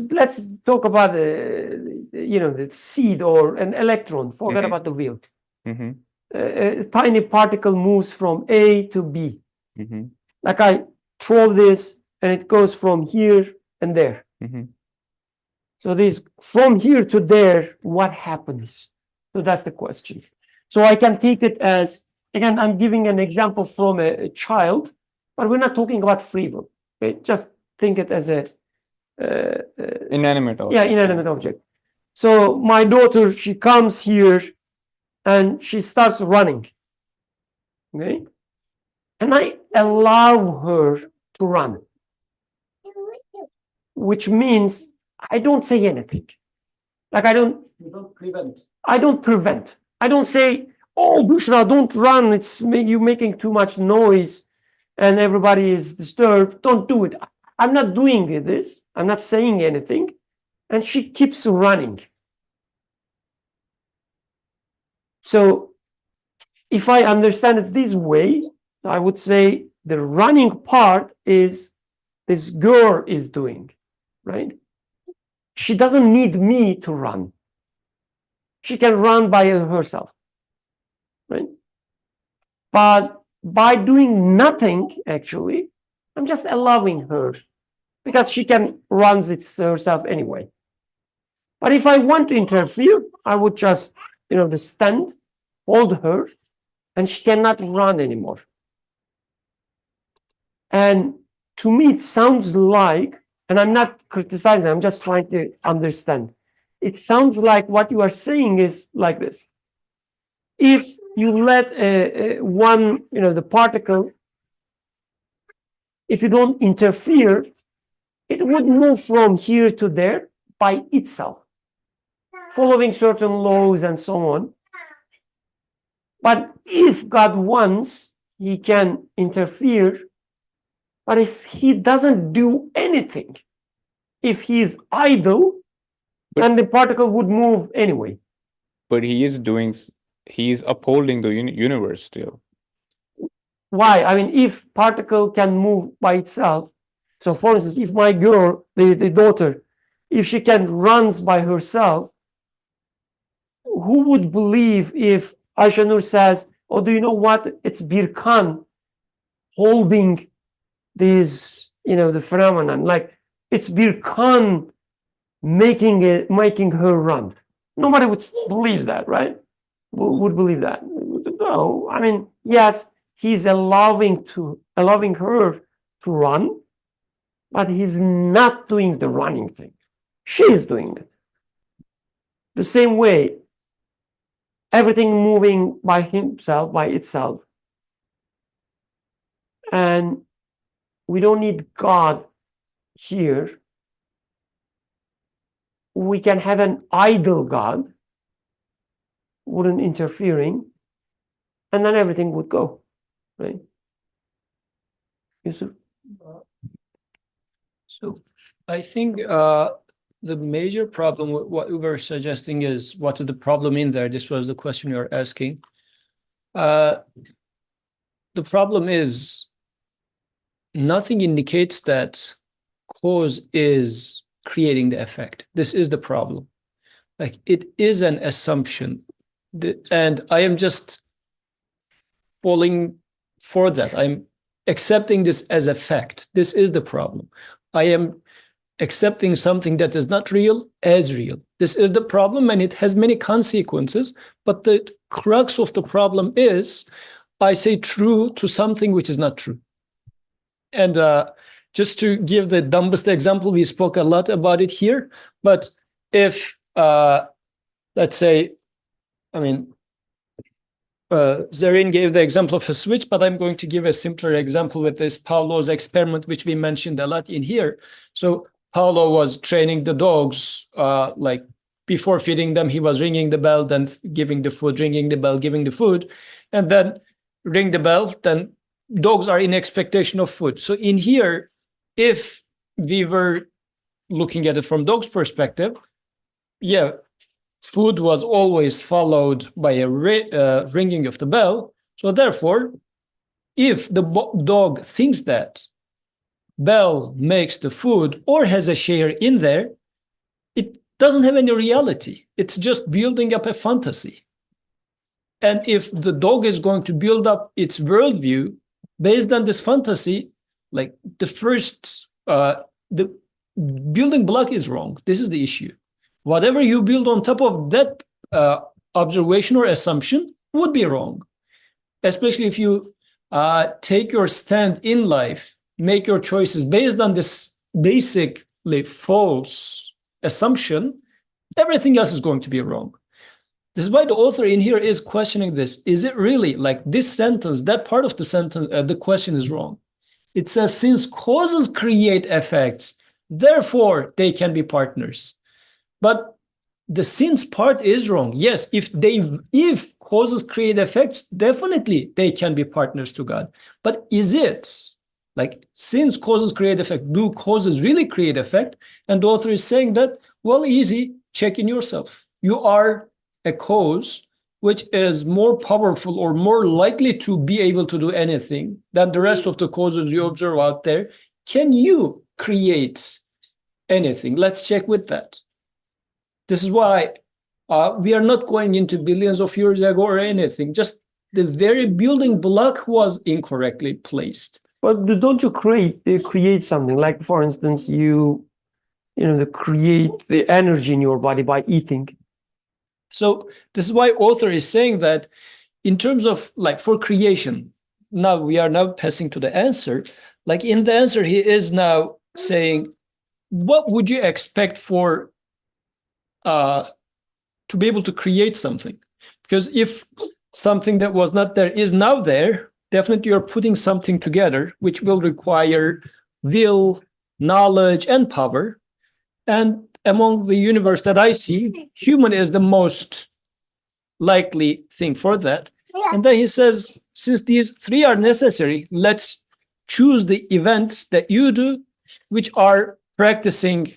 talk about the seed or an electron. Forget Mhm. about the wheel. Mm-hmm. A tiny particle moves from A to B. Mm-hmm. Like I throw this and it goes from here and there. Mm-hmm. So this from here to there, what happens? So that's the question. So I can take it as, again, I'm giving an example from a child, but we're not talking about free will. Okay? Just think it as a Inanimate object. inanimate object. So my daughter, she comes here and she starts running. Okay? And I allow her to run, which means I don't say anything. Like you don't prevent. I don't prevent. I don't say, oh, Bushra, don't run. It's you making too much noise and everybody is disturbed. Don't do it. I'm not doing this. I'm not saying anything. And she keeps running. So if I understand it this way, I would say the running part is this girl is doing, right? She doesn't need me to run. She can run by herself, right? But by doing nothing, actually, I'm just allowing her because she can run it herself anyway. But if I want to interfere, I would just, just stand, hold her, and she cannot run anymore. And to me, it sounds like, and I'm not criticizing, I'm just trying to understand. It sounds like what you are saying is like this. If you let the particle, if you don't interfere, it would move from here to there by itself, following certain laws and so on. But if God wants, he can interfere. But if he doesn't do anything, if he is idle, then the particle would move anyway. But he is upholding the universe still. Why? I mean, if particle can move by itself, so for instance, if my girl, the daughter, if she can runs by herself, who would believe if Aisha Nur says, oh, do you know what? It's Birkan holding this, the phenomenon. Like it's Birkan making her run. Nobody would believe that, right? Would believe that. No, I mean, yes, he's allowing her to run, but he's not doing the running thing. She's doing it. The same way, everything moving by itself. And we don't need God here. We can have an idle God, wouldn't interfering, and then everything would go, right? Yusuf? So I think the major problem with what we were suggesting is what's the problem in there? This was the question you were asking. The problem is nothing indicates that cause is creating the effect. This is the problem. Like it is an assumption. And I am just falling for that. I'm accepting this as a fact. This is the problem. I am accepting something that is not real as real. This is the problem, and it has many consequences. But the crux of the problem is I say true to something which is not true. And just to give the dumbest example, we spoke a lot about it here. But if, let's say, I mean, Zarin gave the example of a switch, but I'm going to give a simpler example with this Paulo's experiment, which we mentioned a lot in here. So Paulo was training the dogs, like before feeding them, he was ringing the bell, then giving the food, ringing the bell, giving the food, and then ring the bell, then dogs are in expectation of food. So in here, if we were looking at it from dogs' perspective, yeah, food was always followed by a ringing of the bell. So therefore, if the dog thinks that bell makes the food or has a share in there, it doesn't have any reality. It's just building up a fantasy. And if the dog is going to build up its worldview based on this fantasy, like the building block is wrong. This is the issue. Whatever you build on top of that observation or assumption would be wrong, especially if you take your stand in life, make your choices based on this basically false assumption, everything else is going to be wrong. This is why the author in here is questioning this. Is it really like this sentence, that part of the sentence, the question is wrong. It says, since causes create effects, therefore they can be partners. But the since part is wrong. Yes, if causes create effects, definitely they can be partners to God. But is it like since causes create effect, do causes really create effect? And the author is saying that, well, easy, check in yourself. You are a cause which is more powerful or more likely to be able to do anything than the rest of the causes you observe out there. Can you create anything? Let's check with that. This is why we are not going into billions of years ago or anything. Just the very building block was incorrectly placed. But don't you create something? Like, for instance, create the energy in your body by eating. So this is why author is saying that in terms of like for creation, now we are now passing to the answer. Like in the answer, he is now saying, what would you expect for to be able to create something? Because if something that was not there is now there, definitely you're putting something together, which will require will, knowledge, and power. And among the universe that I see, human is the most likely thing for that. And then he says, since these three are necessary, let's choose the events that you do, which are practicing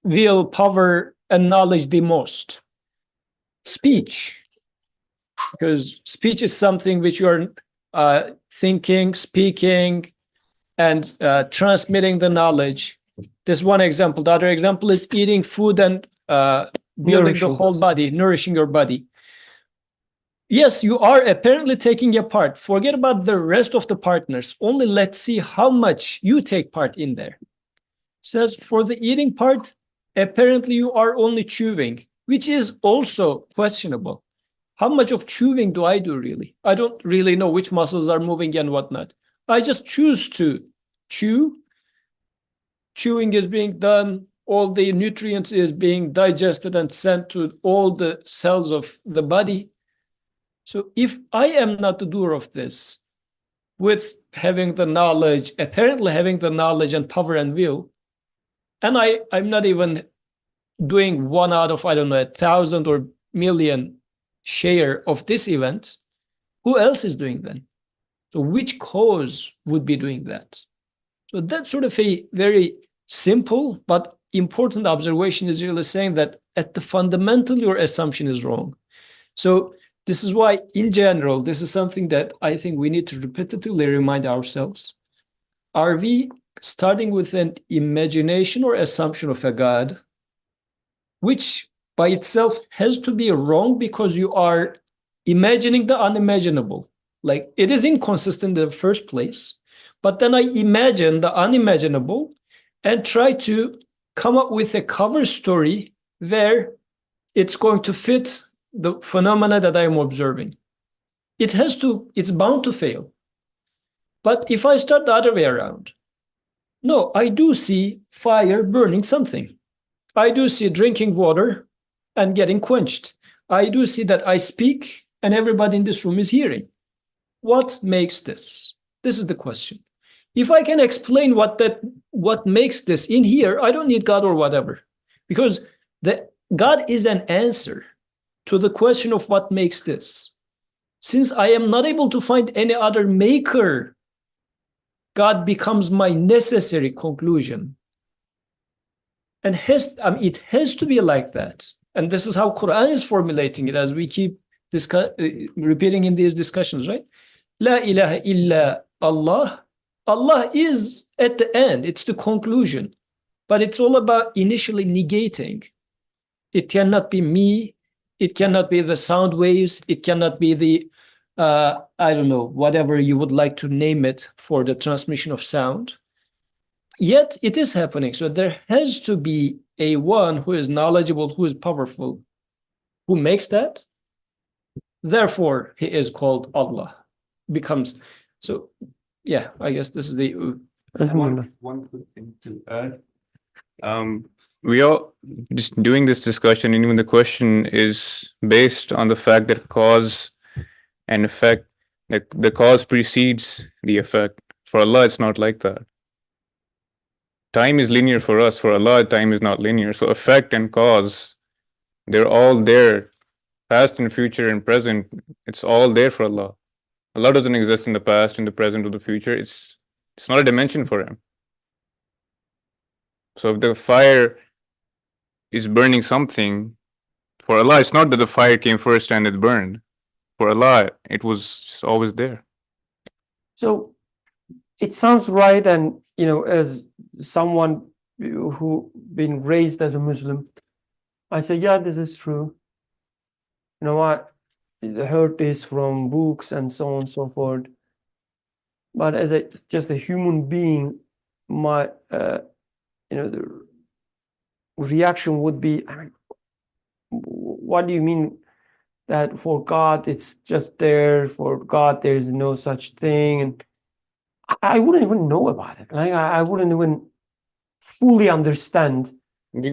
will, power, and knowledge the most. Speech, because speech is something which you are thinking, speaking, and transmitting the knowledge. There's one example. The other example is eating food and building the whole body, nourishing your body. Yes, you are apparently taking a part. Forget about the rest of the partners. Only let's see how much you take part in there. Says for the eating part, apparently you are only chewing, which is also questionable. How much of chewing do I do really? I don't really know which muscles are moving and whatnot. I just choose to chew. Chewing is being done. All the nutrients is being digested and sent to all the cells of the body. So if I am not the doer of this, with having the knowledge, apparently having the knowledge and power and will, and I'm not even doing one out of, 1,000 or million share of this event, who else is doing then? So which cause would be doing that? So that's sort of a very simple but important observation is really saying that at the fundamental, your assumption is wrong. So this is why, in general, this is something that I think we need to repetitively remind ourselves. Are we starting with an imagination or assumption of a God, which by itself has to be wrong because you are imagining the unimaginable? Like it is inconsistent in the first place, but then I imagine the unimaginable and try to come up with a cover story where it's going to fit the phenomena that I am observing. It's bound to fail. But if I start the other way around, no, I do see fire burning something. I do see drinking water and getting quenched. I do see that I speak and everybody in this room is hearing. What makes this? This is the question. If I can explain what makes this in here, I don't need God or whatever, because God is an answer to the question of what makes this. Since I am not able to find any other maker, God becomes my necessary conclusion. And it has to be like that. And this is how Quran is formulating it, as we keep repeating in these discussions, right? La ilaha illa Allah. Allah is at the end. It's the conclusion. But it's all about initially negating. It cannot be me. It cannot be the sound waves. It cannot be the, I don't know, whatever you would like to name it for the transmission of sound. Yet it is happening. So there has to be a one who is knowledgeable, who is powerful, who makes that. Therefore, he is called Allah. Becomes so. Yeah, I guess this is the. One quick thing to add. We are just doing this discussion, and even the question is based on the fact that cause and effect, like the cause precedes the effect. For Allah, it's not like that. Time is linear for us. For Allah, time is not linear. So effect and cause, they're all there. Past and future and present, it's all there for Allah. Allah doesn't exist in the past, in the present, or the future. It's not a dimension for him. So if the fire is burning something, for Allah, it's not that the fire came first and it burned. For Allah, it was just always there. So it sounds right, and as someone who been raised as a Muslim, I say, yeah, this is true. I heard this from books and so on and so forth. But as just a human being, my the reaction would be, what do you mean that for God it's just there, for God there is no such thing? And I wouldn't even know about it. Like I wouldn't even fully understand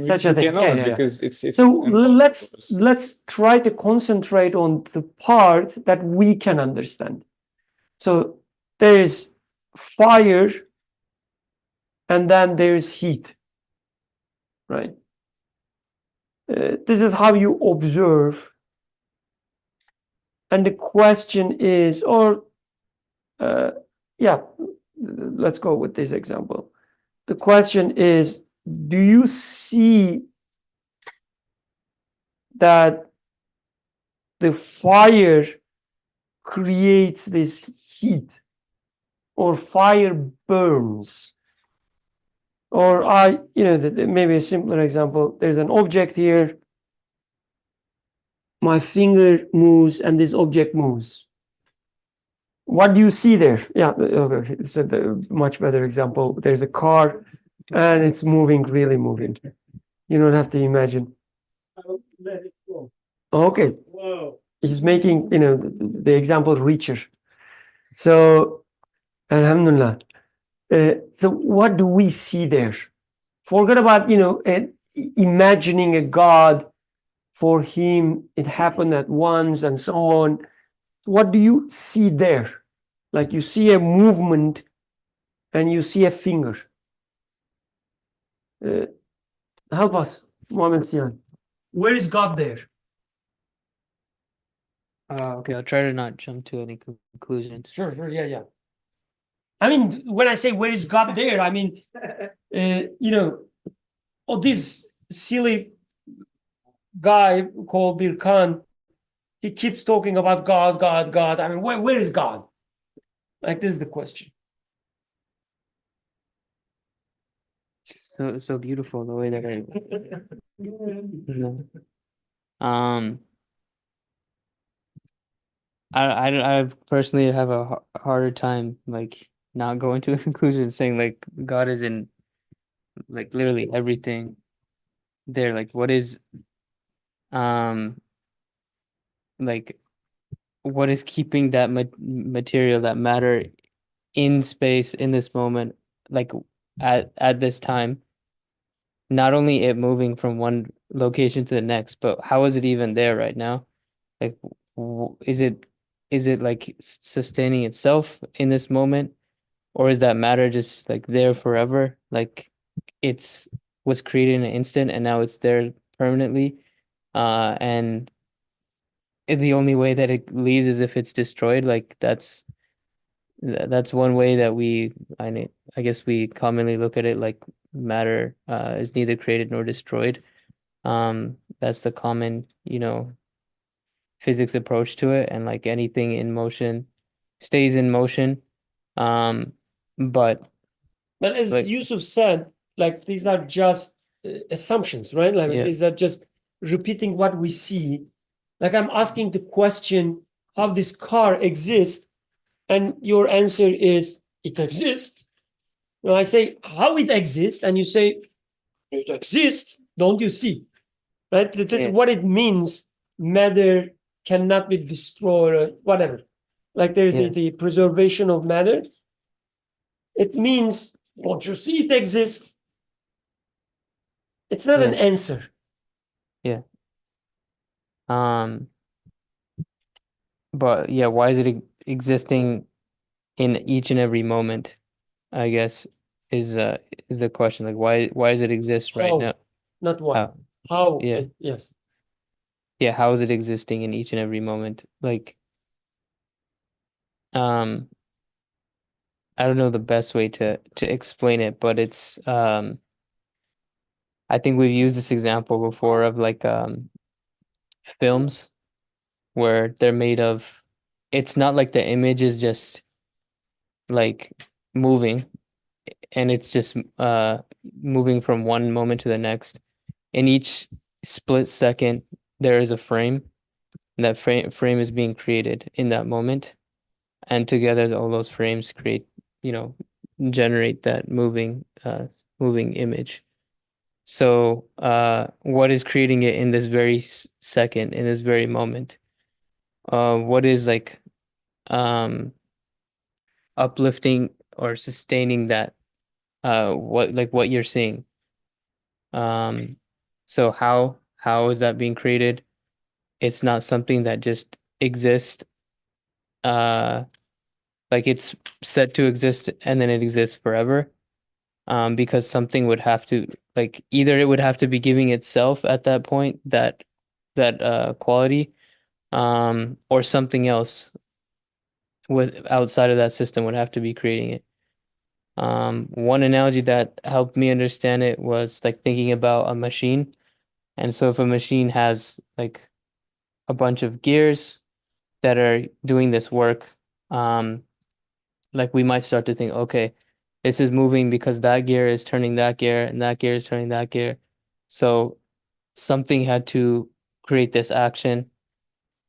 such a thing. Yeah. Because it's So let's try to concentrate on the part that we can understand. So there is fire, and then there is heat, right? This is how you observe. And the question is, let's go with this example. The question is, do you see that the fire creates this heat, or fire burns? Or maybe a simpler example, there's an object here, my finger moves and this object moves. What do you see there? Yeah, okay, it's a much better example. There's a car and it's moving, really moving. You don't have to imagine. Let it go. Okay. Whoa. He's making, the example richer. So, alhamdulillah. So what do we see there? Forget about, imagining a God. For him, it happened at once and so on. What do you see there? Like you see a movement and you see a finger. Help us, Mohammed Sian. Where is God there? Okay, I'll try to not jump to any conclusions. Sure, yeah. I mean, when I say where is God there, I mean, this silly guy called Birkan, he keeps talking about God. I mean, where is God? Like, this is the question. So beautiful the way that I personally have a harder time like not going to the conclusion saying like God is in like literally everything there. Like what is like what is keeping that material, that matter in space in this moment, like at this time? Not only it moving from one location to the next, but how is it even there right now? Like is it like sustaining itself in this moment, or is that matter just like there forever? Like it's was created in an instant and now it's there permanently. And the only way that it leaves is if it's destroyed. Like that's one way that I guess we commonly look at it, like matter is neither created nor destroyed. That's the common, physics approach to it, and like anything in motion stays in motion. Um, but But as like Yusuf said, like these are just assumptions, right? Like Yeah. these are just repeating what we see. Like I'm asking the question how this car exists, and your answer is it exists. Now I say how it exists, and you say it exists. Don't you see? Right? This is Yeah. what it means. Matter cannot be destroyed or whatever. Like there's Yeah. the preservation of matter. It means, don't you see it exists? It's not an Yeah. answer. um, but yeah, why is it existing in each and every moment? I guess is the question. Like why does it exist right How, now? not what. How? How? Yeah. Yes. Yeah, how is it existing in each and every moment? Like, um, I don't know the best way to explain it, but it's I think we've used this example before of like films where they're made of, it's not like the image is just like moving and it's just moving from one moment to the next. In each split second there is a frame, and that frame is being created in that moment, and together all those frames create, you know, generate that moving image. So what is creating it in this very second, in this very moment? What is like um uplifting or sustaining that, what you're seeing? So how is that being created? It's not something that just exists, uh like it's set to exist and then it exists forever. Because something would have to, like, either it would have to be giving itself at that point that quality, or something else with outside of that system would have to be creating it. One analogy that helped me understand it was like thinking about a machine. And so if a machine has like a bunch of gears that are doing this work, um, like we might start to think, okay, this is moving because that gear is turning that gear and that gear is turning that gear. So something had to create this action.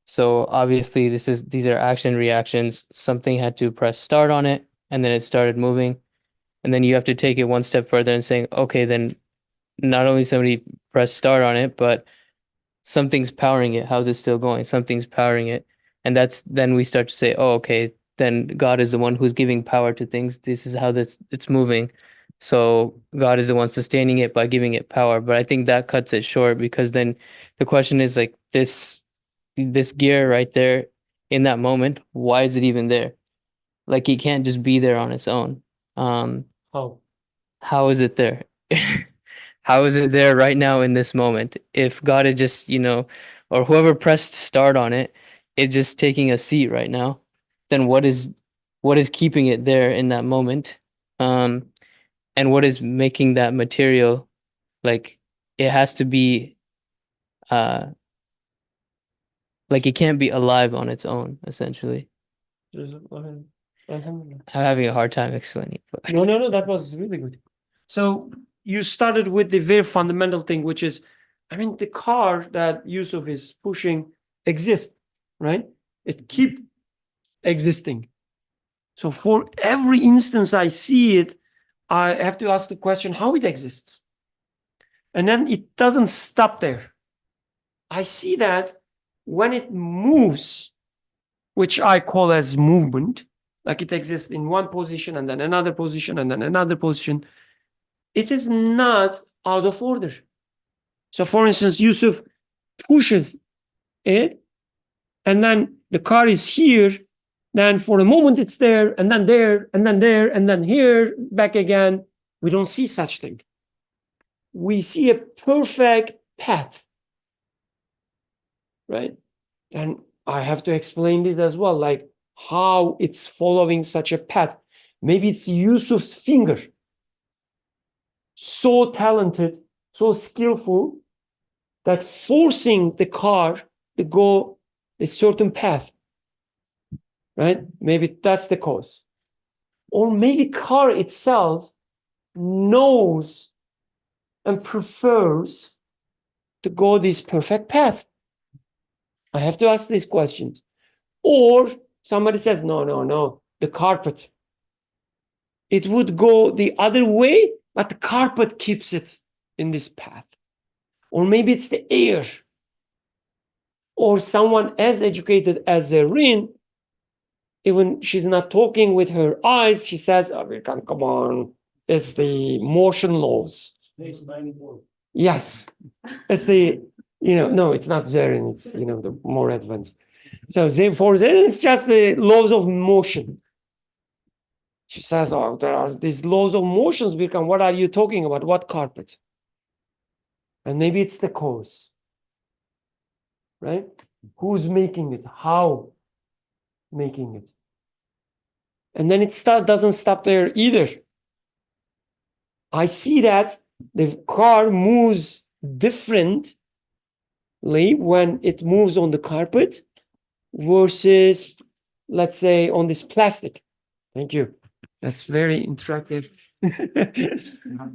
So obviously these are action reactions. Something had to press start on it and then it started moving. And then you have to take it one step further and saying, okay, then not only somebody pressed start on it, but something's powering it. How's it still going? Something's powering it. And that's then we start to say, oh, okay, then God is the one who's giving power to things. This is how it's moving. So God is the one sustaining it by giving it power. But I think that cuts it short, because then the question is like this gear right there in that moment, why is it even there? Like it can't just be there on its own. How? How is it there? How is it there right now in this moment? If God had just, or whoever pressed start on it is just taking a seat right now, then what is keeping it there in that moment? And what is making that material, like it has to be uh like it can't be alive on its own, essentially. Alhamdulillah. I'm having a hard time explaining it, but No, that was really good. So you started with the very fundamental thing, which is, I mean, the car that Yusuf is pushing exists, right? It keep existing. So for every instance I see it, I have to ask the question how it exists. And then it doesn't stop there. I see that when it moves, which I call as movement, like it exists in one position and then another position and then another position, it is not out of order. So for instance, Yusuf pushes it and then the car is here, then for a moment it's there, and then there, and then there, and then here, back again. We don't see such thing. We see a perfect path, right? And I have to explain this as well, like how it's following such a path. Maybe it's Yusuf's finger. So talented, so skillful, that forcing the car to go a certain path, right? Maybe that's the cause. Or maybe car itself knows and prefers to go this perfect path. I have to ask these questions. Or somebody says, no, the carpet. It would go the other way, but the carpet keeps it in this path. Or maybe it's the air. Or someone as educated as Rin, even she's not talking with her eyes, she says, oh, come on, it's the motion laws. Yes, it's the, no, it's not Zerin, it's, the more advanced. So for Zerin, it's just the laws of motion. She says, oh, there are these laws of motions, Birkan, what are you talking about? What carpet? And maybe it's the cause, right? Who's making it? How making it? And then it doesn't stop there either. I see that the car moves differently when it moves on the carpet versus, let's say, on this plastic. Thank you. That's very interactive.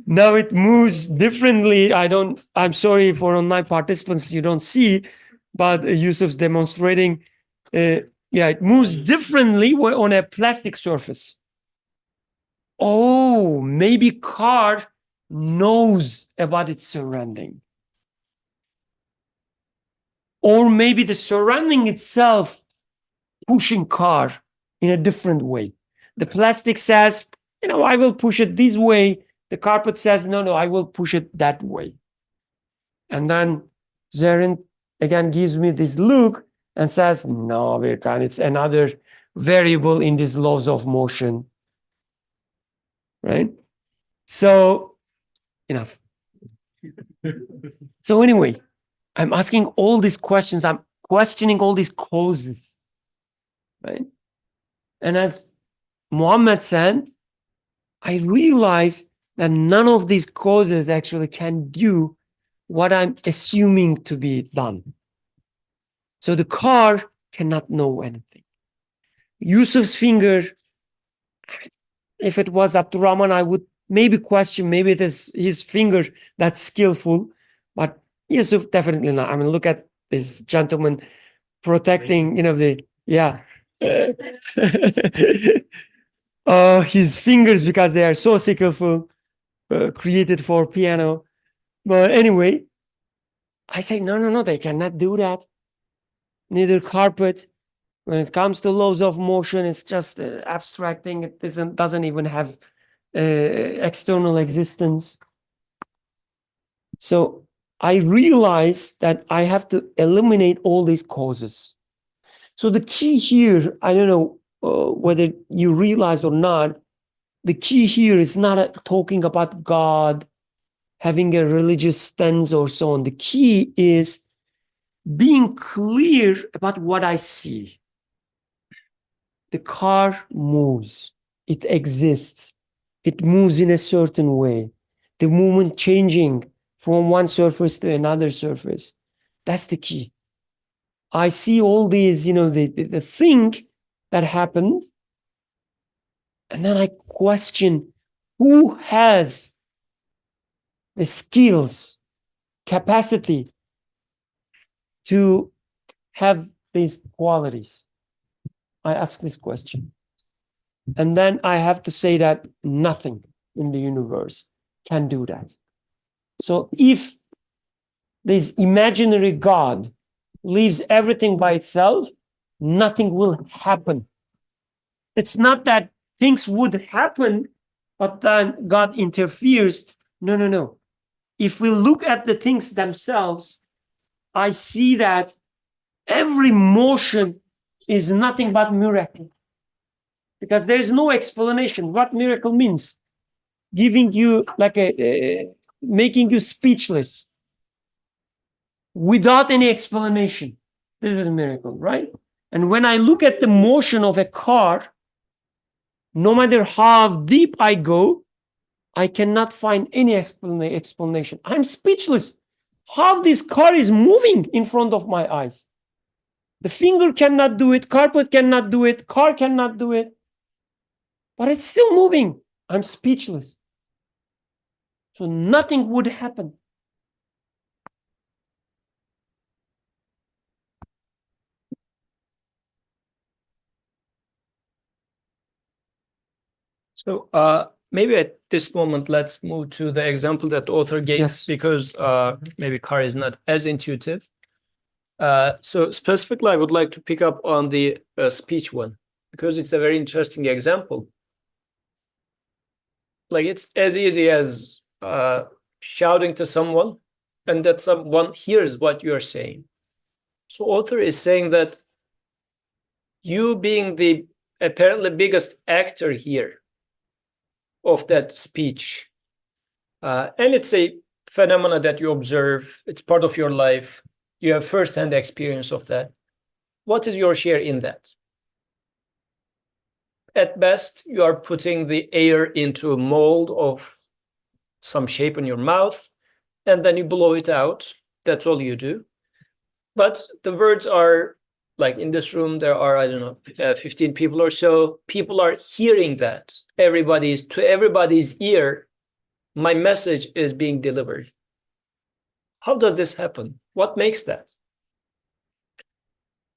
Now it moves differently. I'm sorry for online participants, you don't see, but Yusuf's demonstrating, it moves differently on a plastic surface. Oh, maybe car knows about its surrounding. Or maybe the surrounding itself pushing car in a different way. The plastic says, I will push it this way. The carpet says, no, I will push it that way. And then Zerin again gives me this look and says, no, Birkan, it's another variable in these laws of motion. Right? So, enough. So anyway, I'm asking all these questions. I'm questioning all these causes. Right? And as Muhammad said, I realize that none of these causes actually can do what I'm assuming to be done. So the car cannot know anything. Yusuf's finger, if it was Abdurrahman, I would maybe question, maybe it is his finger that's skillful, but Yusuf definitely not. I mean, look at this gentleman protecting, his fingers, because they are so skillful, created for piano. But anyway, I say, no, they cannot do that. Neither carpet. When it comes to laws of motion, it's just abstract thing. It doesn't even have external existence. So I realize that I have to eliminate all these causes. So the key here, I don't know whether you realize or not, the key here is not talking about God, having a religious stance or so on. The key is being clear about what I see. The car moves. It exists. It moves in a certain way. The movement changing from one surface to another surface. That's the key. I see all these, the thing that happened, and then I question who has the skills, capacity to have these qualities. I ask this question. And then I have to say that nothing in the universe can do that. So if this imaginary God leaves everything by itself, nothing will happen. It's not that things would happen, but then God interferes. No. If we look at the things themselves, I see that every motion is nothing but miracle. Because there is no explanation what miracle means. Giving you like making you speechless without any explanation. This is a miracle, right? And when I look at the motion of a car, no matter how deep I go, I cannot find any explanation. I'm speechless. How this car is moving in front of my eyes. The finger cannot do it, carpet cannot do it, car cannot do it. But it's still moving. I'm speechless. So nothing would happen. So maybe at this moment, let's move to the example that the author gave, Yes. because maybe car is not as intuitive. So specifically, I would like to pick up on the speech one, because it's a very interesting example. Like it's as easy as shouting to someone and that someone hears what you're saying. So author is saying that you being the apparently biggest actor here of that speech, and it's a phenomena that you observe, it's part of your life, you have first-hand experience of that. What is your share in that? At best, you are putting the air into a mold of some shape in your mouth, and then you blow it out. That's all you do. But the words are, like in this room, there are, I don't know, 15 people or so. People are hearing that. To everybody's ear, my message is being delivered. How does this happen? What makes that?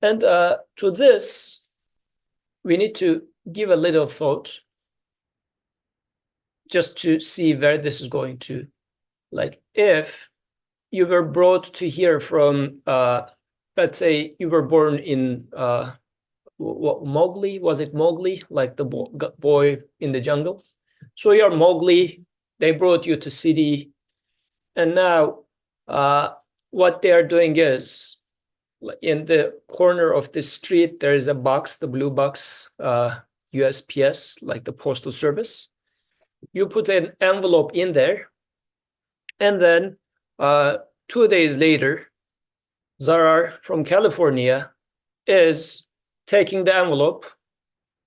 And to this, we need to give a little thought just to see where this is going to. Like if you were brought to hear from, let's say you were born in Mowgli, was it Mowgli? Like the boy in the jungle. So you're Mowgli, they brought you to city, and now what they are doing is, in the corner of the street, there is a box, the blue box, USPS, like the postal service. You put an envelope in there, and then 2 days later, Zarar from California is taking the envelope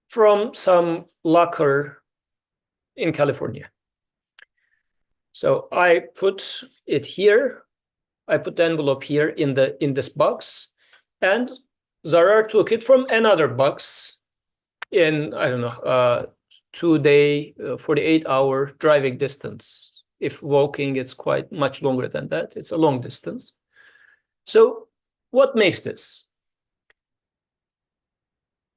from some locker in California. So I put it here. I put the envelope here in this box, and Zarar took it from another box in, I don't know, 2-day, 48-hour driving distance. If walking, it's quite much longer than that. It's a long distance. So what makes this?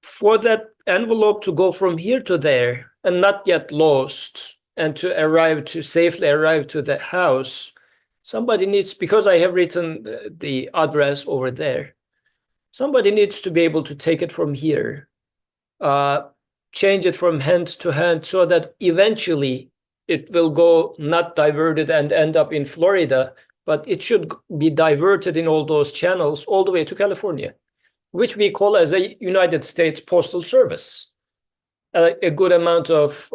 For that envelope to go from here to there and not get lost, and to safely arrive to the house, somebody needs, because I have written the address over there, somebody needs to be able to take it from here, change it from hand to hand, so that eventually it will go not diverted and end up in Florida, but it should be diverted in all those channels all the way to California, which we call as a United States Postal Service. A good amount of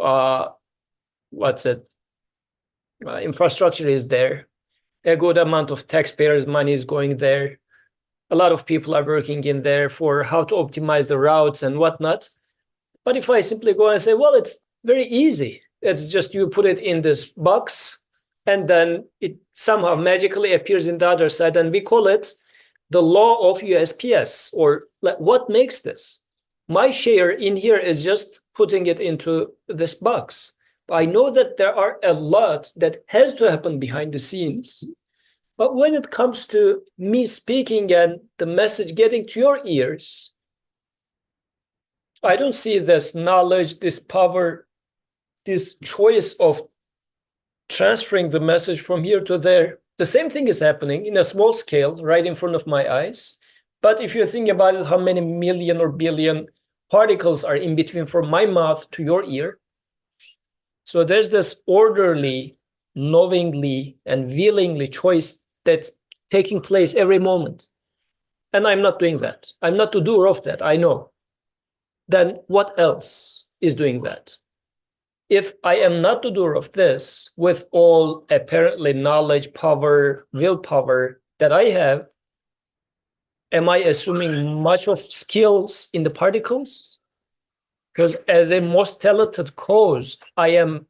infrastructure is there. A good amount of taxpayers' money is going there. A lot of people are working in there for how to optimize the routes and whatnot. But if I simply go and say, well, it's very easy. It's just you put it in this box, and then it somehow magically appears in the other side, and we call it the law of USPS, or what makes this? My share in here is just putting it into this box. I know that there are a lot that has to happen behind the scenes. But when it comes to me speaking and the message getting to your ears, I don't see this knowledge, this power, this choice of transferring the message from here to there. The same thing is happening in a small scale right in front of my eyes. But if you think about it, how many million or billion particles are in between from my mouth to your ear? So there's this orderly, knowingly, and willingly choice that's taking place every moment. and I'm not doing that. I'm not the doer of that, I know. Then what else is doing that? If I am not the doer of this, with all apparently knowledge, power, willpower that I have, am I assuming much of skills in the particles? Because as a most talented cause, I am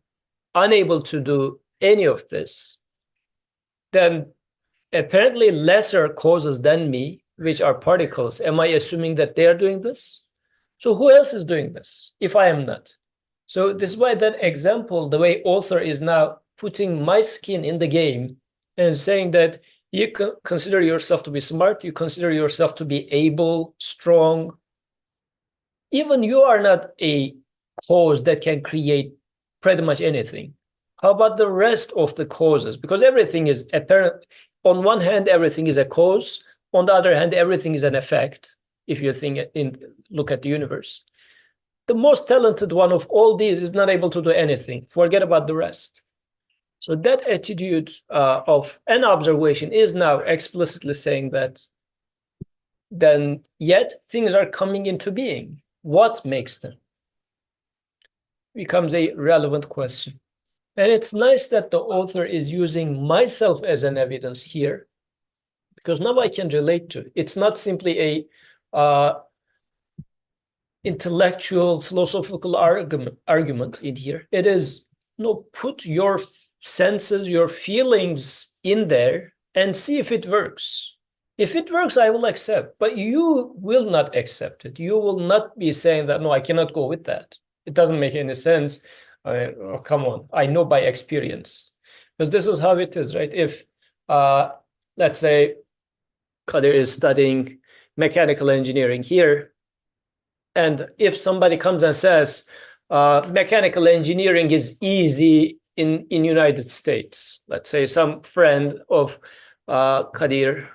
unable to do any of this. Then apparently lesser causes than me, which are particles, am I assuming that they are doing this? So who else is doing this if I am not? So this is why that example, the way author is now putting my skin in the game and saying that you consider yourself to be smart, you consider yourself to be able, strong. Even you are not a cause that can create pretty much anything. How about the rest of the causes? Because everything is apparent. On one hand, everything is a cause. On the other hand, everything is an effect. If you look at the universe, the most talented one of all these is not able to do anything. Forget about the rest. So that attitude of an observation is now explicitly saying that then yet things are coming into being. What makes them? Becomes a relevant question. And it's nice that the author is using myself as an evidence here, because now I can relate to it. It's not simply a intellectual, philosophical argument in here. It is, put your senses, your feelings in there and see if it works. If it works, I will accept, but you will not accept it. You will not be saying that, no, I cannot go with that. It doesn't make any sense. Oh, come on, I know by experience. Because this is how it is, right? If, let's say, Kadir is studying mechanical engineering here, and if somebody comes and says, mechanical engineering is easy in United States, let's say some friend of Kadir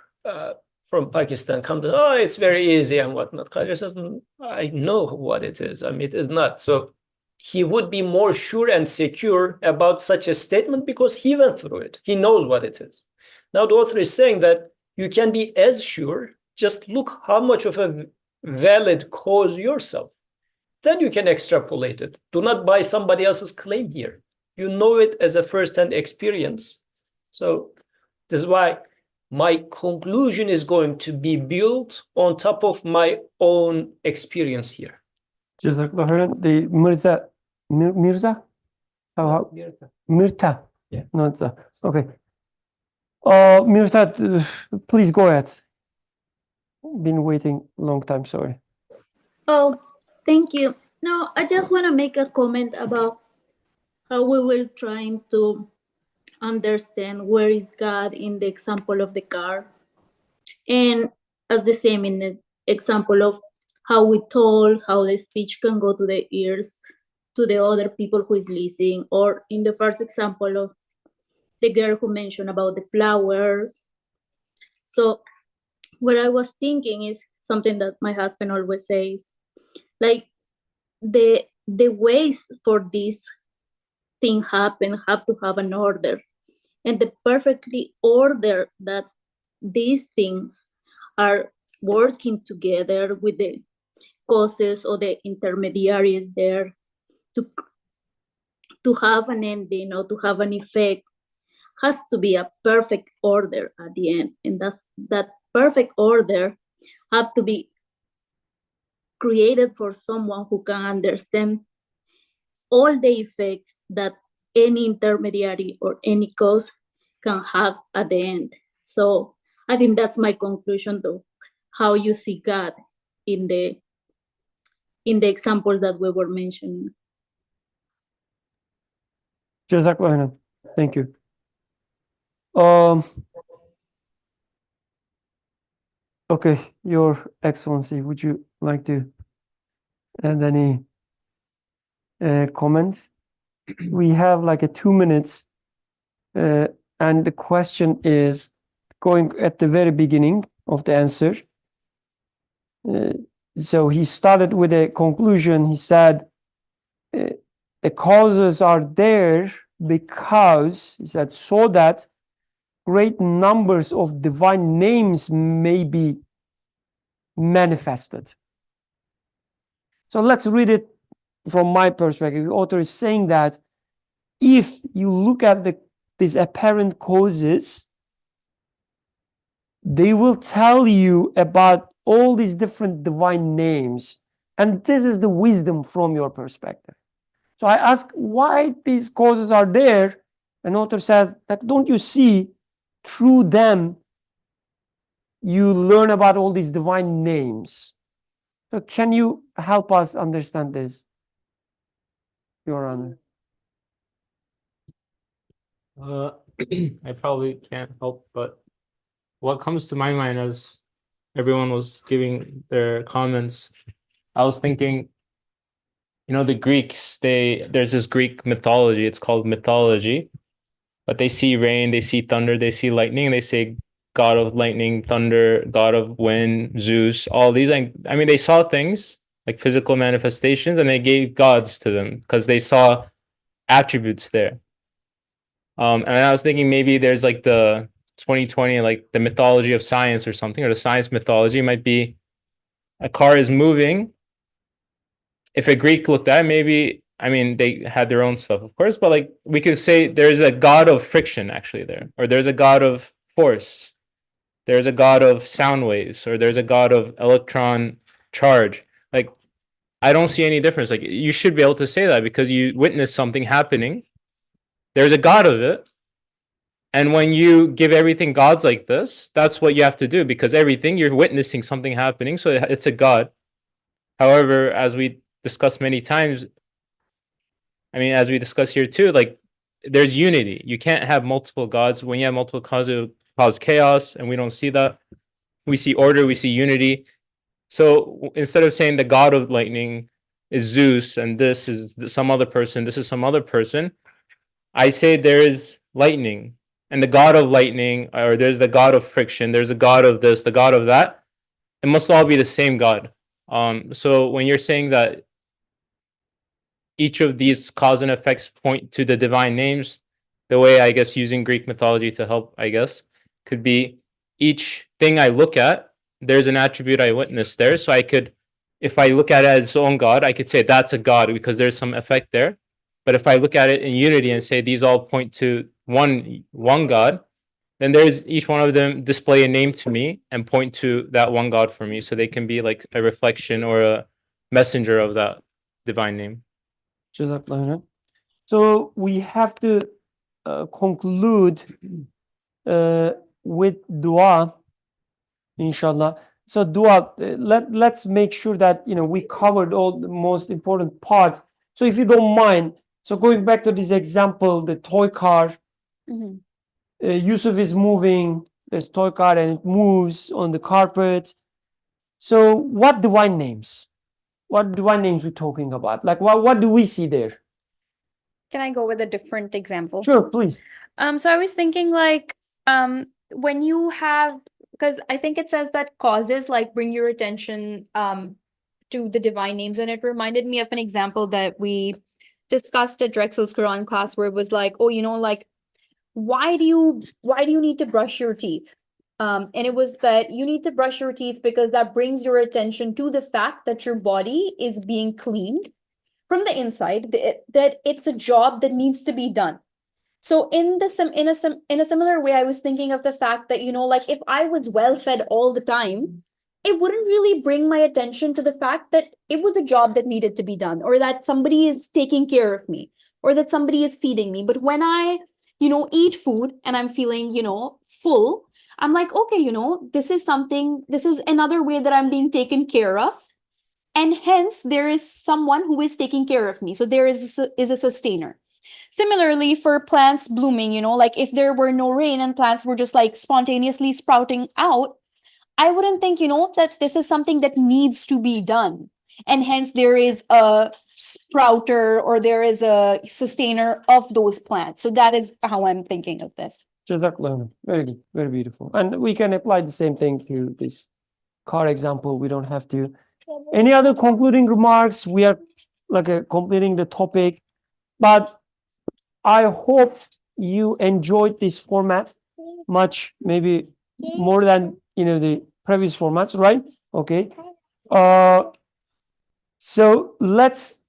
from Pakistan comes and, oh, it's very easy and whatnot. Kadir says, I know what it is. I mean, it is not. So he would be more sure and secure about such a statement because he went through it. He knows what it is. Now the author is saying that you can be as sure, just look how much of a valid cause yourself. Then you can extrapolate it. Do not buy somebody else's claim here. You know it as a first-hand experience. So this is why my conclusion is going to be built on top of my own experience here. Jazakallah khairan. The Mirza? How? Mirta. Yeah. No, it's okay. Mirta, please go ahead. Been waiting a long time, sorry. Oh, thank you. No, I just want to make a comment about how we will trying to understand where is God in the example of the car. And as the same in the example of how we told, how the speech can go to the ears, to the other people who is listening, or in the first example of the girl who mentioned about the flowers. So what I was thinking is something that my husband always says, like the ways for this thing happen have to have an order, and the perfectly order that these things are working together with the causes or the intermediaries there to have an ending or to have an effect has to be a perfect order at the end, and that perfect order have to be created for someone who can understand all the effects that any intermediary or any cause can have at the end. So I think that's my conclusion to how you see God in the example that we were mentioning. Jazakallah khairan. Thank you. Okay, Your Excellency, would you like to add any comments? We have like 2 minutes, and the question is going at the very beginning of the answer. So he started with a conclusion. He said, the causes are there because, he said, so that great numbers of divine names may be manifested. So let's read it from my perspective. The author is saying that if you look at these apparent causes, they will tell you about all these different divine names. And this is the wisdom from your perspective. So I ask why these causes are there. An author says that don't you see through them you learn about all these divine names. So can you help us understand this, Your Honor? I probably can't help, but what comes to my mind as everyone was giving their comments, I was thinking, the Greeks, there's this Greek mythology, it's called mythology, but they see rain, they see thunder, they see lightning, and they say God of lightning, thunder, God of wind, Zeus, all these. I mean, they saw things like physical manifestations and they gave gods to them because they saw attributes there. And I was thinking maybe there's like the 2020, like the mythology of science or something, or the science mythology might be a car is moving. If a Greek looked at it, maybe, I mean, they had their own stuff, of course, but like we could say there's a god of friction actually there, or there's a god of force, there's a god of sound waves, or there's a god of electron charge. Like, I don't see any difference. Like, you should be able to say that because you witness something happening. There's a god of it. And when you give everything gods like this, that's what you have to do because everything you're witnessing something happening. So it's a god. However, as we discussed many times, I mean, as we discuss here too, like there's unity. You can't have multiple gods. When you have multiple gods, it cause chaos, and we don't see that. We see order, we see unity. So instead of saying the god of lightning is Zeus and this is some other person, this is some other person, I say there is lightning and the god of lightning, or there's the god of friction, there's a god of this, the god of that. It must all be the same god. So when you're saying that each of these cause and effects point to the divine names, the way I guess using Greek mythology to help, I guess, could be each thing I look at, there's an attribute I witness there. So I could, if I look at it as its own god, I could say that's a god because there's some effect there. But if I look at it in unity and say these all point to one god, then there's each one of them display a name to me and point to that one god for me. So they can be like a reflection or a messenger of that divine name. Jazakallah. So we have to conclude with dua, inshallah. So dua, let's make sure that we covered all the most important parts. So if you don't mind, so going back to this example, the toy car, Yusuf is moving this toy car and it moves on the carpet. So what divine names? What divine names we're talking about? Like what do we see there? Can I go with a different example? Sure, please. So I was thinking like when you have, because I think it says that causes like bring your attention to the divine names, and it reminded me of an example that we discussed at Drexel's Quran class where it was like, oh, like why do you need to brush your teeth? And it was that you need to brush your teeth because that brings your attention to the fact that your body is being cleaned from the inside, that it's a job that needs to be done. So in a similar way, I was thinking of the fact that, like if I was well fed all the time, it wouldn't really bring my attention to the fact that it was a job that needed to be done, or that somebody is taking care of me, or that somebody is feeding me. But when I, eat food and I'm feeling, full, I'm like, okay, this is another way that I'm being taken care of. And hence there is someone who is taking care of me. So there is a sustainer. Similarly, for plants blooming, like if there were no rain and plants were just like spontaneously sprouting out, I wouldn't think, that this is something that needs to be done. And hence there is a sprouter or there is a sustainer of those plants. So that is how I'm thinking of this. Jazakallah. Very, very beautiful. And we can apply the same thing to this car example. We don't have to. Any other concluding remarks? We are completing the topic, but I hope you enjoyed this format much, maybe more than the previous formats, right? Okay. So let's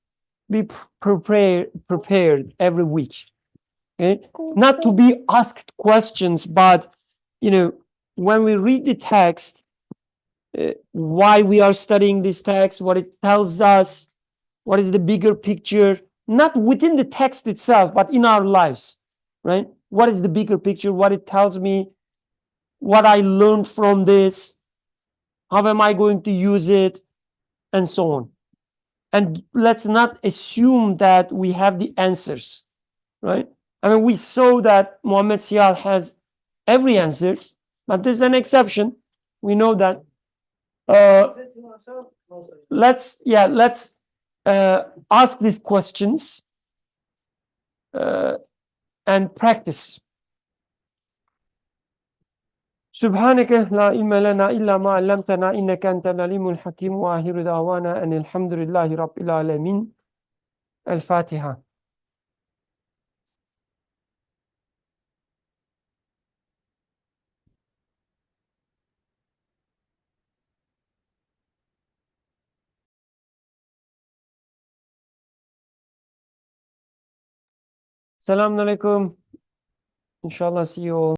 be prepared every week. Okay. Not to be asked questions, but when we read the text, why we are studying this text, what it tells us, what is the bigger picture, not within the text itself, but in our lives, right? What is the bigger picture, what it tells me, what I learned from this, how am I going to use it, and so on. And let's not assume that we have the answers, right? I mean, we saw that Muhammad Sial has every answer, but there's an exception. We know that. Let's ask these questions and practice. سبحانك لا علم لنا إلا ما علمتنا إنك أنت العليم الحكيم وآخر دعوانا أن الحمد لله رب العالمين. الفاتحة. Assalamu alaikum. Inshallah, see you all.